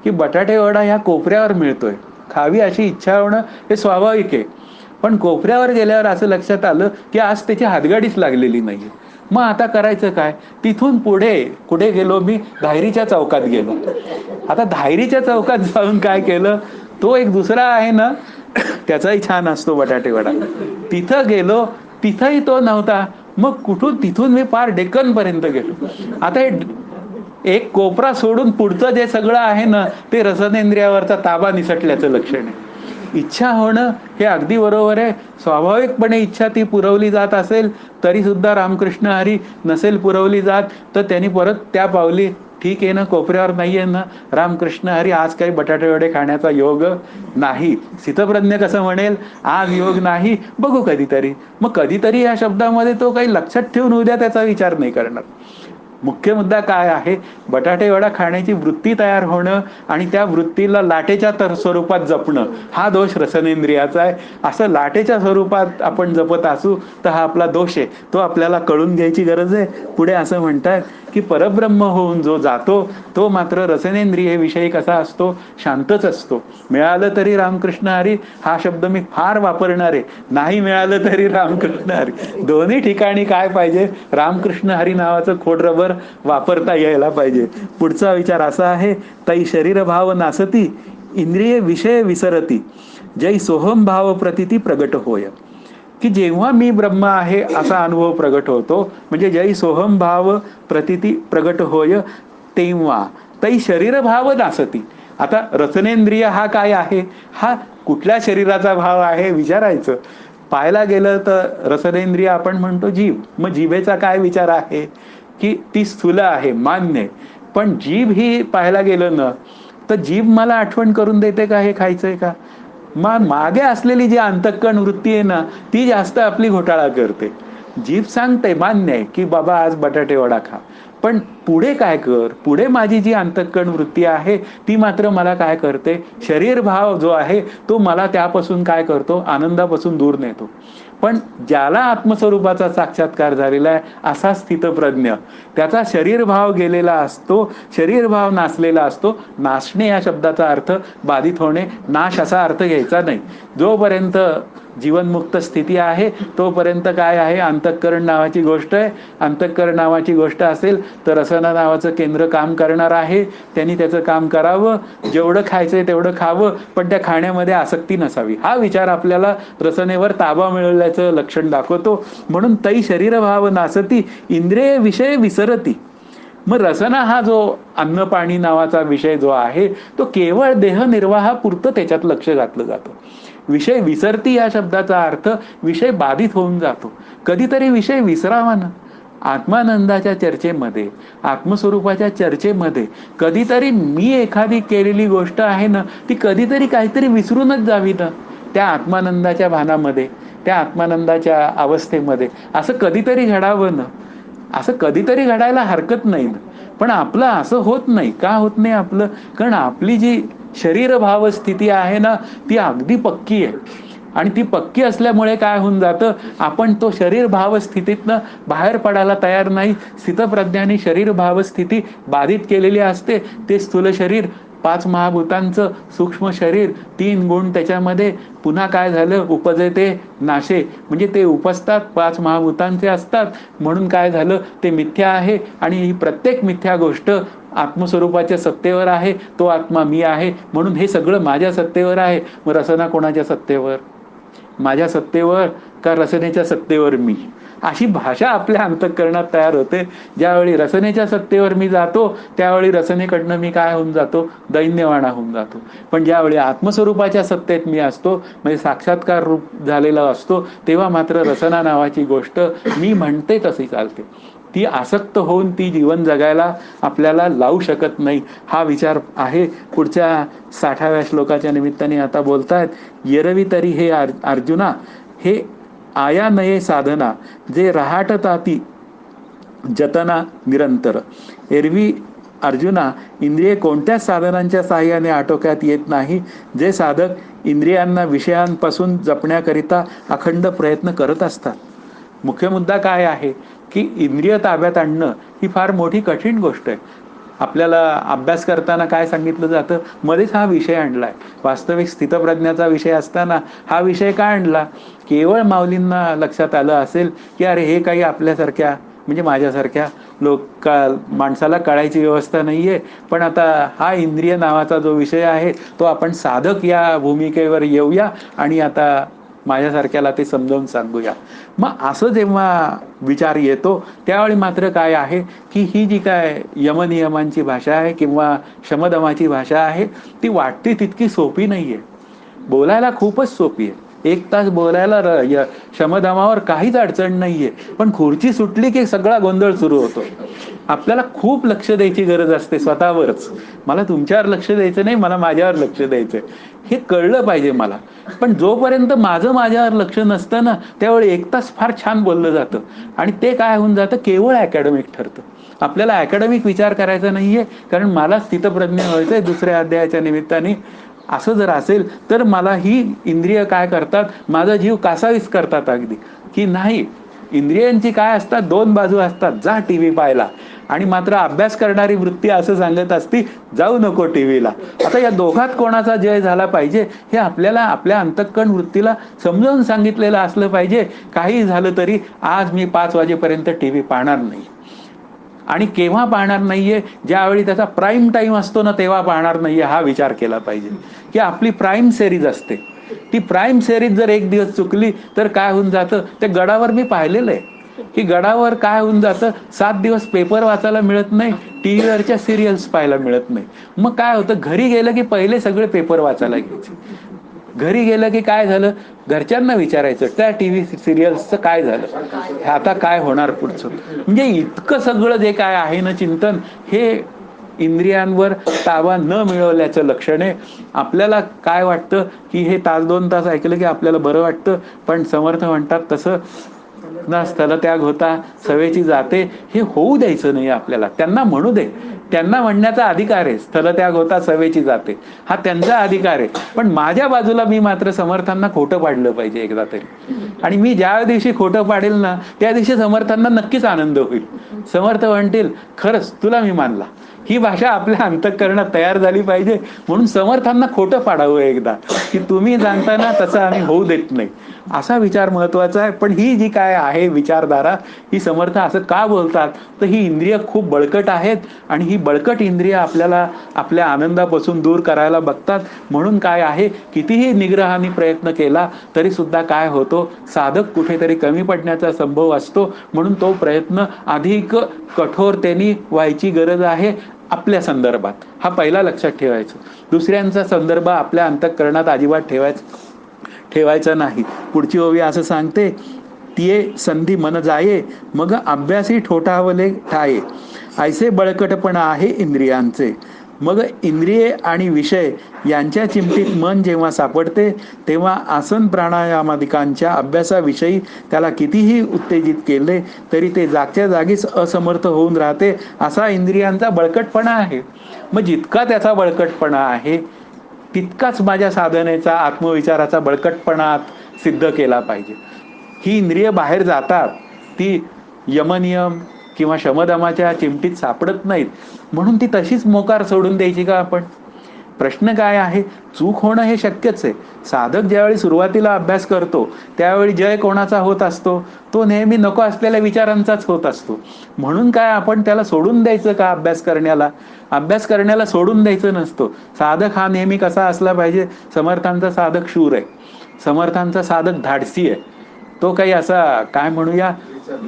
की बटाटे वडा ह्या कोपऱ्यावर मिळतोय, खावी अशी इच्छा होणं हे स्वाभाविक आहे. पण कोपऱ्यावर गेल्यावर असं लक्षात आलं की आज त्याची हातगाडीच लागलेली नाहीये. मग आता करायचं काय? तिथून पुढे कुठे गेलो मी? धायरीच्या चौकात गेलो. आता धायरीच्या चौकात जाऊन काय केलं? तो एक दुसरा आहे ना, त्याचाही छान असतो बटाटे वडा. तिथं गेलो, तिथंही तो नव्हता. मग कुठून तिथून मी पार डेक्कनपर्यंत गेलो. आता हे एक कोपरा सोडून पुढचं जे सगळं आहे ना, ते रसनेंद्रियावरचा ताबा निसटल्याचं लक्षण आहे. इच्छा होणं हे अगदी बरोबर आहे. स्वाभाविकपणे इच्छा ती पुरवली जात असेल तरी सुद्धा रामकृष्ण हरी नसेल पुरवली जात तर त्यांनी परत त्या पावली, ठीक आहे ना, कोपऱ्यावर नाही आहे ना, रामकृष्ण हरी आज काही बटाटे वडे खाण्याचा योग नाही. स्थितप्रज्ञ कसं म्हणेल, आज योग नाही, बघू कधीतरी. मग कधीतरी या शब्दामध्ये तो काही लक्षात ठेवून उद्या त्याचा विचार नाही करणार. मुख्य मुद्दा काय आहे? बटाटे वडा खाण्याची वृत्ती तयार होणं आणि त्या वृत्तीला लाटेच्या स्वरूपात जपणं, हा दोष रसनेंद्रियाचा आहे. असं लाटेच्या स्वरूपात आपण जपत असू तर हा आपला दोष आहे. तो आपल्याला कळून घ्यायची गरज आहे. पुढे असं म्हणतात की परब्रह्म होऊन जो जातो तो मात्र रसनेंद्रियेविषयी कसा असतो? शांतच असतो. मिळालं तरी रामकृष्ण हरी हा शब्द मी फार वापरणार आहे. नाही मिळालं तरी रामकृष्ण हरी. दोन्ही ठिकाणी काय पाहिजे? रामकृष्ण हरी नावाचं खोडरबर वापरता यायला पाहिजे. पुढचा विचार असा आहे, तै शरीरभाव नासती इंद्रिय विषय विसरती जै सोहम भाव प्रतिती प्रगट होय. की जेव्हा मी ब्रह्म आहे असा अनुभव प्रगट होतो, म्हणजे जै सोहम भाव प्रतिती प्रगट होय, तेव्हा तै शरीरभाव नासती. आता रसनेंद्रिय हा काय आहे? हा कुठल्या शरीराचा भाव आहे विचारायचं. पाहायला गेलं तर रसनेंद्रिय आपण म्हणतो जीभ. मग जिभेचा काय विचार आहे? की ती स्थूल आहे, मान्य आहे. पण जीभ ही पाहायला गेलं ना तर जीभ मला आठवण करून देते का हे खायचंय का? मग मागे असलेली जी अंतःकरण वृत्ती आहे ना ती जास्त आपली घोटाळा करते. जीभ सांगते, मान्य आहे की बाबा आज बटाटे वडा खा, पण पुढे काय कर? पुढे माझी जी अंतःकरण वृत्ती आहे ती मात्र मला काय करते? शरीर भाव जो आहे तो मला त्यापासून काय करतो? आनंदापासून दूर नेतो. पण ज्याला आत्मस्वरूपाचा साक्षात्कार झालेला आहे असा स्थितप्रज्ञ, त्याचा शरीरभाव गेलेला असतो, शरीरभाव नासलेला असतो. नाशणे या शब्दाचा अर्थ बाधित होणे, नाश असा अर्थ घ्यायचा नाही. जोपर्यंत जीवनमुक्त स्थिती आहे तोपर्यंत काय आहे? अंतःकरण नावाची गोष्ट आहे. अंतःकरण नावाची गोष्ट असेल तर रसना नावाचं केंद्र काम करणार आहे. त्यांनी त्याचं काम करावं. जेवढं खायचंय तेवढं खावं, पण त्या खाण्यामध्ये आसक्ती नसावी. हा विचार आपल्याला रसनेवर ताबा मिळवल्याचं लक्षण दाखवतो. म्हणून तै शरीरभाव नासती इंद्रिय विषय विसरती. मग रसना हा जो अन्न पाणी नावाचा विषय जो आहे तो केवळ देहनिर्वाहापुरतं त्याच्यात लक्ष घातलं जातं. विषय विसरती या शब्दाचा अर्थ विषय बाधित होऊन जातो. कधीतरी विषय विसरावा ना. आत्मानंदाच्या चर्चेमध्ये, आत्मस्वरूपाच्या चर्चेमध्ये कधीतरी मी एखादी केलेली गोष्ट आहे ना ती कधीतरी काहीतरी विसरूनच जावी ना. त्या आत्मानंदाच्या भानामध्ये, त्या आत्मानंदाच्या अवस्थेमध्ये असं कधीतरी घडावं ना. असं कधीतरी घडायला हरकत नाही ना. पण आपलं असं होत नाही. का होत नाही आपलं? कारण आपली जी शरीरभाव स्थिती आहे ना ती अगदी पक्की आहे. आणि ती पक्की असल्यामुळे काय होऊन जातं? आपण तो शरीरभाव स्थितीतनं बाहेर पडायला तयार नाही. स्थितप्रज्ञाने शरीरभाव स्थिती बाधित केलेली असते. ते स्थूल शरीर, 5 महाभूतांचं सूक्ष्म शरीर, 3 गुण त्याच्यामध्ये, पुन्हा काय झालं? उपजते नाशे, म्हणजे ते उपजतात, 5 महाभूतांचे असतात. म्हणून काय झालं? ते मिथ्या आहे. आणि ही प्रत्येक मिथ्या गोष्ट आत्मस्वरूपाच्या सत्तेवर आहे. तो आत्मा मी आहे. म्हणून हे सगळं माझ्या सत्तेवर आहे. मग रसना कोणाच्या सत्तेवर? माझ्या सत्तेवर का रसनेच्या सत्तेवर मी? अशी भाषा आपल्या अंतःकरणात तयार होते. ज्यावेळी रसनेच्या सत्तेवर मी जातो त्यावेळी रसनेकडनं मी काय होऊन जातो? दैन्यवाणा होऊन जातो. पण ज्यावेळी आत्मस्वरूपाच्या सत्तेत मी असतो, म्हणजे साक्षात्कार रूप झालेला असतो, तेव्हा मात्र रसना नावाची गोष्ट मी म्हणते तशी चालते. ती आसक्त होऊन ती जीवन जगायला आपल्याला लावू शकत नाही. हा विचार आहे. पुढच्या 60व्या श्लोकाच्या निमित्ताने आता बोलतायत, येरवी तरी हे अर्जुना, हे आया नये साधना जे रहाटताती जतना निरंतर. एरवी अर्जुना, इंद्रिये कोणत्याच साधनांच्या साहाय्याने आटोक्यात येत नाही, जे साधक इंद्रियांना विषयांपासून जपण्याकरिता अखंड प्रयत्न करत असतात. मुख्य मुद्दा काय आहे की इंद्रिय ताब्यात आणणं ही फार मोठी कठीण गोष्ट आहे. आपल्याला अभ्यास करताना काय सांगितलं जातं, मध्येच हा विषय आणलाय. वास्तविक स्थितप्रज्ञाचा विषय असताना हा विषय का आणला? केवळ माऊलींना लक्षात आलं असेल की अरे हे काही आपल्यासारख्या म्हणजे माझ्यासारख्या माणसाला कळायची व्यवस्था नाहीये, पण आता हा इंद्रिय नावाचा जो विषय आहे तो आपण साधक या भूमिकेवर येऊया आणि आता माझ्यासारख्याला ते समजावून सांगूया. मग असं जेव्हा विचार येतो त्यावेळी मात्र काय आहे की ही जी काय यमनियमांची भाषा आहे किंवा शमदमाची भाषा आहे ती वाटते तितकी सोपी नाहीये. बोलायला खूपच सोपी आहे. 1 तास बोलायला शमदमावर काहीच अडचण नाहीये. पण खुर्ची सुटली की सगळा गोंधळ सुरू होतो. आपल्याला खूप लक्ष द्यायची गरज असते स्वतःवरच. मला तुमच्यावर लक्ष द्यायचं नाही, मला माझ्यावर लक्ष द्यायचंय. हे कळलं पाहिजे मला. पण जोपर्यंत माझं माझ्यावर लक्ष नसतं ना, त्यावेळी 1 तास फार छान बोललं जातं आणि ते काय होऊन जातं, केवळ अकॅडमिक ठरतं. आपल्याला अकॅडमिक विचार करायचा नाहीये, कारण मला स्थितप्रज्ञ व्हायचंय दुसऱ्या अध्यायाच्या निमित्ताने. असं जर असेल तर मला ही इंद्रिय काय करतात, माझा जीव कासावीस करतात अगदी, की नाही इंद्रियांची काय असतात, 2 बाजू असतात. जा टीव्ही पाहायला आणि मात्र अभ्यास करणारी वृत्ती असं सांगत असती, जाऊ नको टीव्हीला. आता या दोघात कोणाचा जय झाला पाहिजे हे आपल्याला आपल्या अंतःकरण वृत्तीला समजावून सांगितलेलं असलं पाहिजे. काही झालं तरी आज मी 5 वाजेपर्यंत टीव्ही पाहणार नाही. आणि केव्हा पाहणार नाहीये, ज्यावेळी त्याचा प्राईम टाईम असतो ना तेव्हा पाहणार नाहीये, हा विचार केला पाहिजे. की आपली प्राईम सिरीज असते, ती प्राईम सिरीज जर 1 दिवस चुकली तर काय होऊन जातं, ते गडावर मी पाहिलेलं आहे की गडावर काय होऊन जातं, 7 दिवस पेपर वाचायला मिळत नाही, टीव्हीवरच्या सिरियल्स पाहायला मिळत नाही. मग काय होतं, घरी गेलं की पहिले सगळे पेपर वाचायला घ्यायचे. घरी गेलं की काय झालं, घरच्यांना विचारायचं त्या टीव्ही सिरियल्सचं काय झालं, हे आता काय होणार पुढचं. म्हणजे इतकं सगळं जे काय आहे ना चिंतन, हे इंद्रियांवर ताबा न मिळवल्याचं लक्षण आहे. आपल्याला काय वाटतं की हे तास 2 तास ऐकलं की आपल्याला बरं वाटतं, पण समर्थ म्हणतात तसं ना, स्थलत्याग होता सवेची जाते, हे होऊ द्यायचं नाही आपल्याला. त्यांना म्हणू दे, त्यांना म्हणण्याचा अधिकार आहे. स्थलत्याग होता सवेची जाते, हा त्यांचा अधिकार आहे. पण माझ्या बाजूला मी मात्र समर्थांना खोटं पाडलं पाहिजे एकदा तरी. आणि मी ज्या दिवशी खोटं पाडेल ना त्या दिवशी समर्थांना नक्कीच आनंद होईल. समर्थ म्हणतील खरंच तुला मी मानला. ही भाषा आपल्या अंतःकरणात तयार झाली पाहिजे. म्हणून समर्थांना खोटं पाडावं एकदा, की तुम्ही जाणताना तसं आम्ही होऊ देत नाही, असा विचार महत्वाचा आहे. पण ही जी काय आहे विचारधारा, ही समर्थ असं का बोलतात, तर ही इंद्रिय खूप बळकट आहेत आणि ही बळकट इंद्रिय आपल्याला आपल्या आनंदापासून दूर करायला बघतात. म्हणून काय आहे, कितीही निग्रहाने प्रयत्न केला तरी सुद्धा काय होतो, साधक कुठेतरी कमी पडण्याचा संभव असतो. म्हणून तो प्रयत्न अधिक कठोरतेने व्हायची गरज आहे आपल्या संदर्भात. हा पहिला लक्षात ठेवायचं. दुसऱ्यांचा संदर्भ आपल्या अंतःकरणात अजिबात ठेवायचा नाही. पुढची ओवी असं सांगते, तिये संधी मन जाये, मग अभ्यासी ठोठावले ठाये, ऐसे बळकटपणा आहे इंद्रियांचे. मग इंद्रिये आणि विषय यांच्या चिमटीत मन जेव्हा सापडते तेव्हा आसन प्राणायामादिकांच्या अभ्यासाविषयी त्याला कितीही उत्तेजित केले तरी ते जागच्या जागीच असमर्थ होऊन राहते. असा इंद्रियांचा बळकटपणा आहे. मग जितका त्याचा बळकटपणा आहे तितकाच माझ्या साधनेचा आत्मविचाराचा बळकटपणा सिद्ध केला पाहिजे. ही इंद्रिय बाहेर जातात, ती यमनियम किंवा शमदमाच्या चिमटीत सापडत नाहीत, म्हणून ती तशीच मोकार सोडून द्यायची का आपण? प्रश्न काय आहे, चूक होणं हे शक्यच आहे. साधक ज्यावेळी सुरुवातीला अभ्यास करतो त्यावेळी जय कोणाचा होत असतो, तो नेहमी नको असलेल्या विचारांचाच होत असतो. म्हणून काय आपण त्याला सोडून द्यायचं का अभ्यास करण्याला? अभ्यास करण्याला सोडून द्यायचं नसतो. साधक हा नेहमी कसा असला पाहिजे, समर्थांचा साधक शूर आहे, समर्थांचा साधक धाडसी आहे. तो काही असा काय म्हणूया,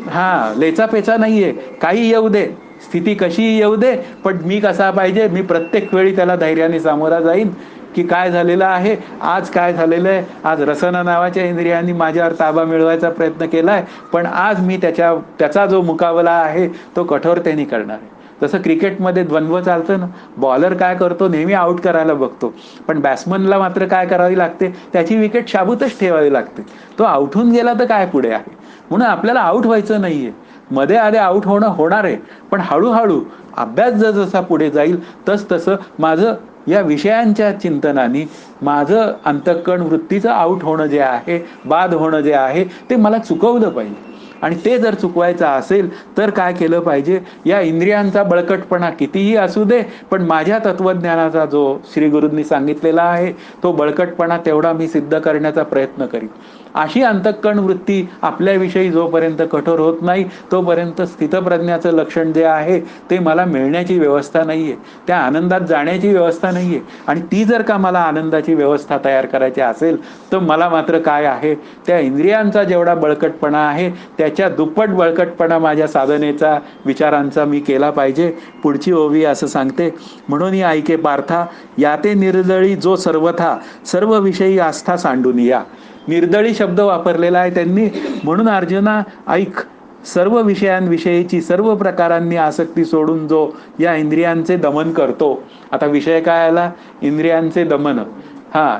हा लेचापेचा नाहीये. काही येऊ दे, स्थिती कशीही येऊ दे, पण मी कसा पाहिजे, मी प्रत्येक वेळी त्याला धैर्याने सामोरा जाईन. की काय झालेलं आहे, आज काय झालेलं आहे, आज रसना नावाच्या इंद्रियांनी माझ्यावर ताबा मिळवायचा प्रयत्न केलाय, पण आज मी त्याचा जो मुकाबला आहे तो कठोरतेने करणार आहे. जसं क्रिकेटमध्ये द्वंद्व चालतं ना, बॉलर काय करतो, नेहमी आउट करायला बघतो, पण बॅट्समनला मात्र काय करावी लागते, त्याची विकेट शाबूतच ठेवावी लागते. तो आउट होऊन गेला तर काय पुढे आहे. म्हणून आपल्याला आउट व्हायचं नाहीये. मध्ये आधे आउट होणं होणार आहे, पण हळूहळू अभ्यास जसा पुढे जाईल तसं माझं या विषयांच्या चिंतनाने माझं अंतःकरण वृत्तीचं आउट होणं जे आहे, बाद होणं जे आहे, ते मला चुकवलं पाहिजे. आणि ते जर चुकवायचं असेल तर काय केलं पाहिजे, या इंद्रियांचा बळकटपणा कितीही असू दे, पण माझ्या तत्वज्ञानाचा जो श्री गुरूंनी सांगितलेला आहे तो बळकटपणा तेवढा मी सिद्ध करण्याचा प्रयत्न करीन. अशी अंतःकरण वृत्ती आपल्याविषयी जोपर्यंत कठोर होत नाही तोपर्यंत स्थितप्रज्ञाचं लक्षण जे आहे ते मला मिळण्याची व्यवस्था नाहीये, त्या आनंदात जाण्याची व्यवस्था नाहीये. आणि ती जर का मला आनंदाची व्यवस्था तयार करायची असेल तर मला मात्र काय आहे, त्या इंद्रियांचा जेवढा बळकटपणा आहे त्याच्या दुप्पट बळकटपणा माझ्या साधनेचा, विचारांचा मी केला पाहिजे. पुढची ओवी असं सांगते, म्हणून ऐके पार्था, याते निर्दळी जो सर्वथा सर्व विषयी आस्था सांडून या. निर्दळी शब्द वापरलेला आहे त्यांनी. म्हणून अर्जुना ऐक, सर्व विषयांविषयीची सर्व प्रकारांनी आसक्ती सोडून जो या इंद्रियांचे दमन करतो. आता विषय काय आला, इंद्रियांचे दमन.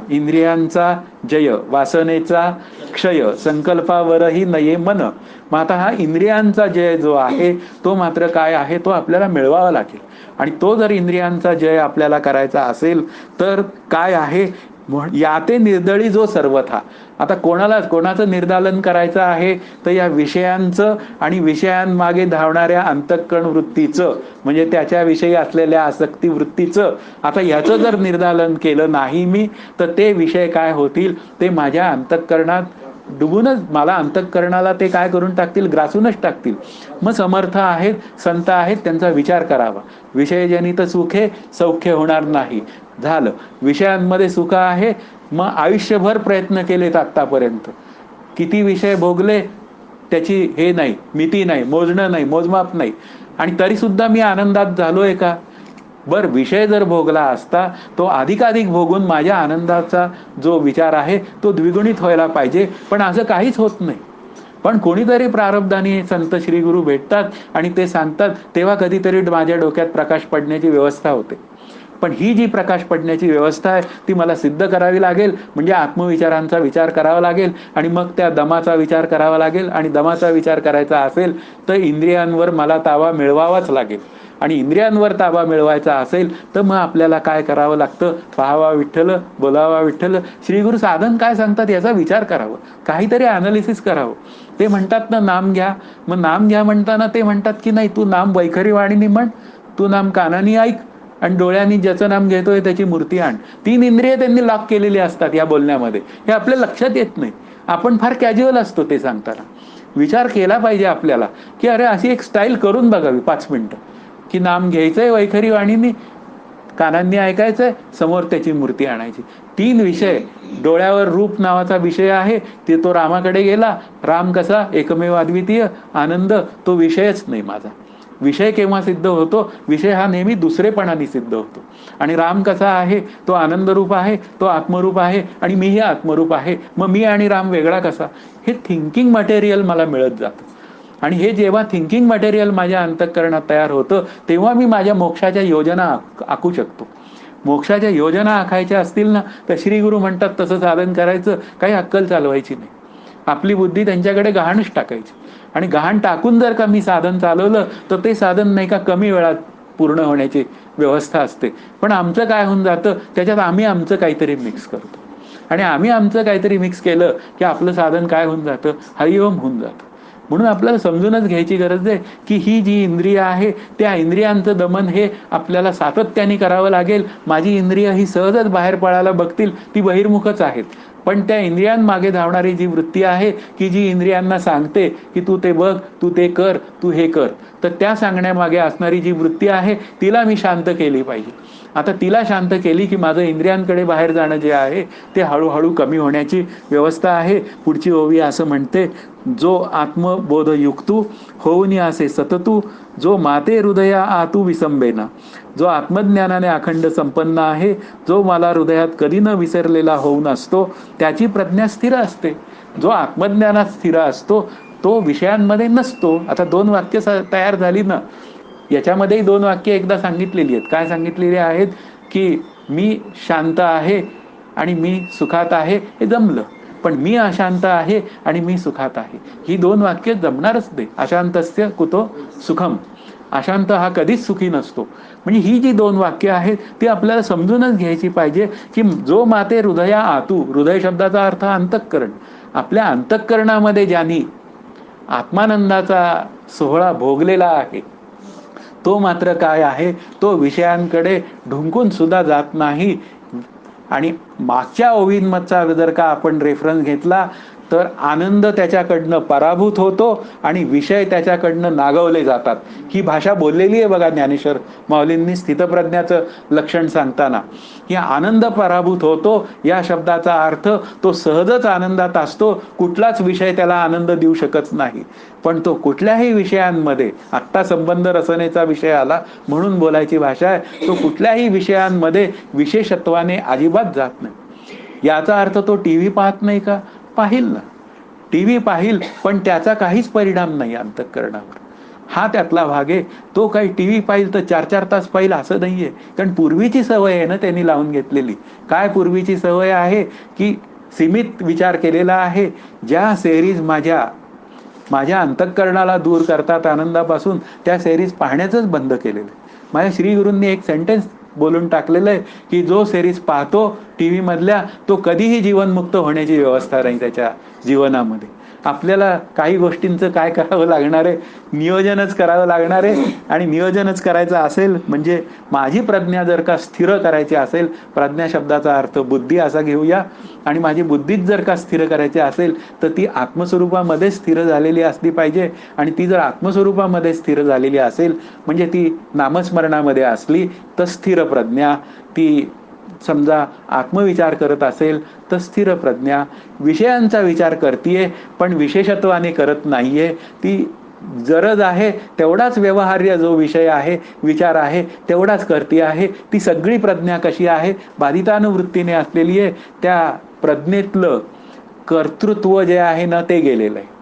इंद्रियांचा जय, वासनेचा क्षय, संकल्पावरही नये मन. मग आता हा इंद्रियांचा जय जो आहे तो मात्र काय आहे, तो आपल्याला मिळवावा लागेल. आणि तो जर इंद्रियांचा जय आपल्याला करायचा असेल तर काय आहे, याते निर्दळी जो सर्वथा. आता कोणाचं निर्दालन करायचं आहे, तर या विषयांचं आणि विषयांमागे धावणाऱ्या अंतःकरण वृत्तीचं, म्हणजे त्याच्याविषयी असलेल्या आसक्ती वृत्तीचं. आता याचं जर निर्दालन केलं नाही मी, तर ते विषय काय होतील, ते माझ्या अंतःकरणात डुबूनच, मला अंतःकरणाला ते काय करून टाकतील, ग्रासूनच टाकतील. मग समर्थ आहेत, संत आहेत, त्यांचा विचार करावा. विषयजनित सुखे सौख्य होणार नाही. झालं, विषयांमध्ये सुख आहे, मग आयुष्यभर प्रयत्न केलेत आत्तापर्यंत, किती विषय भोगले, त्याची हे नाही, मिती नाही, मोजणं नाही, मोजमाप नाही, आणि तरी सुद्धा मी आनंदात झालोय का. बर, विषय जर भोगला असता तो अधिकाधिक भोगून माझ्या आनंदाचा जो विचार आहे तो द्विगुणित व्हायला पाहिजे, पण असं काहीच होत नाही. पण कोणीतरी प्रारब्धाने संत श्री गुरु भेटतात आणि ते सांगतात, तेव्हा कधीतरी माझ्या डोक्यात प्रकाश पडण्याची व्यवस्था होते. पण ही जी प्रकाश पडण्याची व्यवस्था आहे ती मला सिद्ध करावी लागेल, म्हणजे आत्मविचारांचा विचार करावा लागेल, आणि मग त्या दमाचा विचार करावा लागेल. आणि दमाचा विचार करायचा असेल तर इंद्रियांवर मला ताबा मिळवावाच लागेल. आणि इंद्रियांवर ताबा मिळवायचा असेल तर मग आपल्याला काय करावं लागतं, पाहावा विठ्ठल, बोलावा विठ्ठल. श्री गुरु साधन काय सांगतात याचा विचार करावं, काहीतरी अनालिसिस करावं. ते म्हणतात ना नाम घ्या, मग नाम घ्या म्हणताना ते म्हणतात की नाही, तू नाम वैखरी वाणीनी म्हण, तू नाम कानानी ऐक, आणि डोळ्यांनी ज्याचं नाम घेतोय त्याची मूर्ती आण. 3 इंद्रिय त्यांनी लॉक केलेली असतात या बोलण्यामध्ये. हे आपल्या लक्षात येत नाही, आपण फार कॅज्युअल असतो ते सांगताना. विचार केला पाहिजे आपल्याला की अरे अशी एक स्टाईल करून बघावी 5 मिनिटं, की नाम घ्यायचंय वैखरी वाणीनी, कानांनी ऐकायचंय, समोर त्याची मूर्ती आणायची. 3 विषय. डोळ्यावर रूप नावाचा विषय आहे, ते तो रामाकडे गेला. राम कसा, एकमेव अद्वितीय, आनंद, तो विषयच नाही माझा. विषय केव्हा सिद्ध होतो, विषय हा नेहमी दुसरेपणाने सिद्ध होतो. आणि राम कसा आहे, तो आनंदरूप आहे, तो आत्मरूप आहे, आणि मीही आत्मरूप आहे. मग मी आणि राम वेगळा कसा, हे थिंकिंग मटेरियल मला मिळत जातं. आणि हे जेव्हा थिंकिंग मटेरियल माझ्या अंतःकरणात तयार होतं तेव्हा मी माझ्या मोक्षाच्या योजना आखू शकतो. मोक्षाच्या योजना आखायच्या असतील ना, तर श्री गुरु म्हणतात तसं साधन करायचं, काही अक्कल चालवायची नाही. आपली बुद्धी त्यांच्याकडे गहाणच टाकायची. आणि गहाण टाकून जर का मी साधन चालवलं तर ते साधन नाही का कमी वेळात पूर्ण होण्याची व्यवस्था असते. पण आमचं काय होऊन जातं, त्याच्यात आम्ही आमचं काहीतरी मिक्स करतो. आणि आम्ही आमचं काहीतरी मिक्स केलं की आपलं साधन काय होऊन जातं, हरिओम होऊन जातं. म्हणून आपल्याला समजूनच घ्यायची गरज आहे की ही जी इंद्रिय आहे त्या इंद्रियांचं दमन हे आपल्याला सातत्याने करावं लागेल. माझी इंद्रिय ही सहजच बाहेर पडायला बघतील, ती बहिर्मुखच आहेत. पण त्या इंद्रियांमागे धावणारी जी वृत्ती आहे की जी इंद्रियांना सांगते की तू ते बघ, तू ते कर, तू हे कर, तर त्या सांगण्यामागे असणारी जी वृत्ती आहे तिला मी शांत केली पाहिजे. आता तिला शांत केली की माझं इंद्रियांकडे बाहेर जाणं जे आहे ते हळूहळू कमी होण्याची व्यवस्था आहे. पुढची ओवी असं म्हणते, जो आत्मबोधयुक्तू होऊन असे सततू, जो माते हृदया आतू विसंबेना. जो आत्मज्ञानाने अखंड संपन्न आहे, जो मला हृदयात कधी न विसरलेला होऊन असतो, त्याची प्रज्ञा स्थिर असते. जो आत्मज्ञानात स्थिर असतो तो विषयांमध्ये नसतो. आता 2 वाक्य तयार झाली ना. याच्यामध्येही 2 वाक्य एकदा सांगितलेली आहेत. काय सांगितलेली आहेत, की मी शांत आहे आणि मी सुखात आहे, हे जमलं. पण मी अशांत आहे आणि मी सुखात आहे, ही 2 वाक्य जमणारच नाही. अशांतस्य कुतो सुखम. अशांत हा कधीच सुखी नसतो. म्हणजे ही जी 2 वाक्य आहेत ती आपल्याला समजूनच घ्यायची पाहिजे, की जो माते हृदया आतू, हृदय शब्दाचा अर्थ अंतःकरण. आपल्या अंतःकरणामध्ये ज्यांनी आत्मानंदाचा सोहळा भोगलेला आहे, तो मात्र काय आहे, तो विषयांकडे ढुंकून सुद्धा जात नाही. आणि मागच्या ओवींमधचा जर का आपण रेफरन्स घेतला तर आनंद त्याच्याकडनं पराभूत होतो आणि विषय त्याच्याकडनं नागवले जातात. ही भाषा बोललेली आहे बघा ज्ञानेश्वर माऊलींनी स्थितप्रज्ञाचं लक्षण सांगताना, की आनंद पराभूत होतो या शब्दाचा अर्थ तो सहजच आनंदात असतो, कुठलाच विषय त्याला आनंद देऊ शकत नाही. पण तो कुठल्याही विषयांमध्ये, आत्ता संबंध रचनेचा विषय आला म्हणून बोलायची भाषा आहे, तो कुठल्याही विषयांमध्ये विशेषत्वाने अजिबात जात नाही. याचा अर्थ तो टीव्ही पाहत नाही का? पाहिल ना, टीव्ही पाहिल, पण त्याचा काहीच परिणाम नाही अंतःकरणावर. हा त्यातला भाग आहे. तो काही टीव्ही पाहिल तर 4-4 तास पाहिल असं नाहीये. कारण पूर्वीची सवय आहे ना त्यांनी लावून घेतलेली. काय पूर्वीची सवय आहे, की सीमित विचार केलेला आहे. ज्या सेरीज माझ्या अंतःकरणाला दूर करतात आनंदापासून, त्या सेरीज पाहण्याचंच बंद केलेलं आहे. माझ्या श्रीगुरूंनी एक सेंटेन्स बोलून टाकलेलं आहे, की जो सेरीज पाहतो टीव्ही मधल्या, तो कधीही जीवनमुक्त होण्याची व्यवस्था नाही त्याच्या जीवनामध्ये. आपल्याला काही गोष्टींचं काय करावं लागणार आहे, नियोजनच करावं लागणार आहे. आणि नियोजनच करायचं असेल म्हणजे माझी प्रज्ञा जर का स्थिर करायची असेल, प्रज्ञा शब्दाचा अर्थ बुद्धी असा घेऊया, आणि माझी बुद्धीच जर का स्थिर करायची असेल तर ती आत्मस्वरूपामध्ये स्थिर झालेली असली पाहिजे. आणि ती जर आत्मस्वरूपामध्ये स्थिर झालेली असेल म्हणजे ती नामस्मरणामध्ये असली तर स्थिर प्रज्ञा. ती समजा आत्मविचार करत असेल तर स्थिर प्रज्ञा. विषयांचा विचार करतीये पण विशेषत्वाने करत नाहीये. ती गरज आहे तेवढाच व्यवहार्य जो विषय आहे, विचार आहे, तेवढाच करती आहे. ती सगळी प्रज्ञा कशी आहे, बाधितानुवृत्तीने असलेली आहे. त्या प्रज्ञेतलं कर्तृत्व जे आहे ना ते गेलेलं आहे.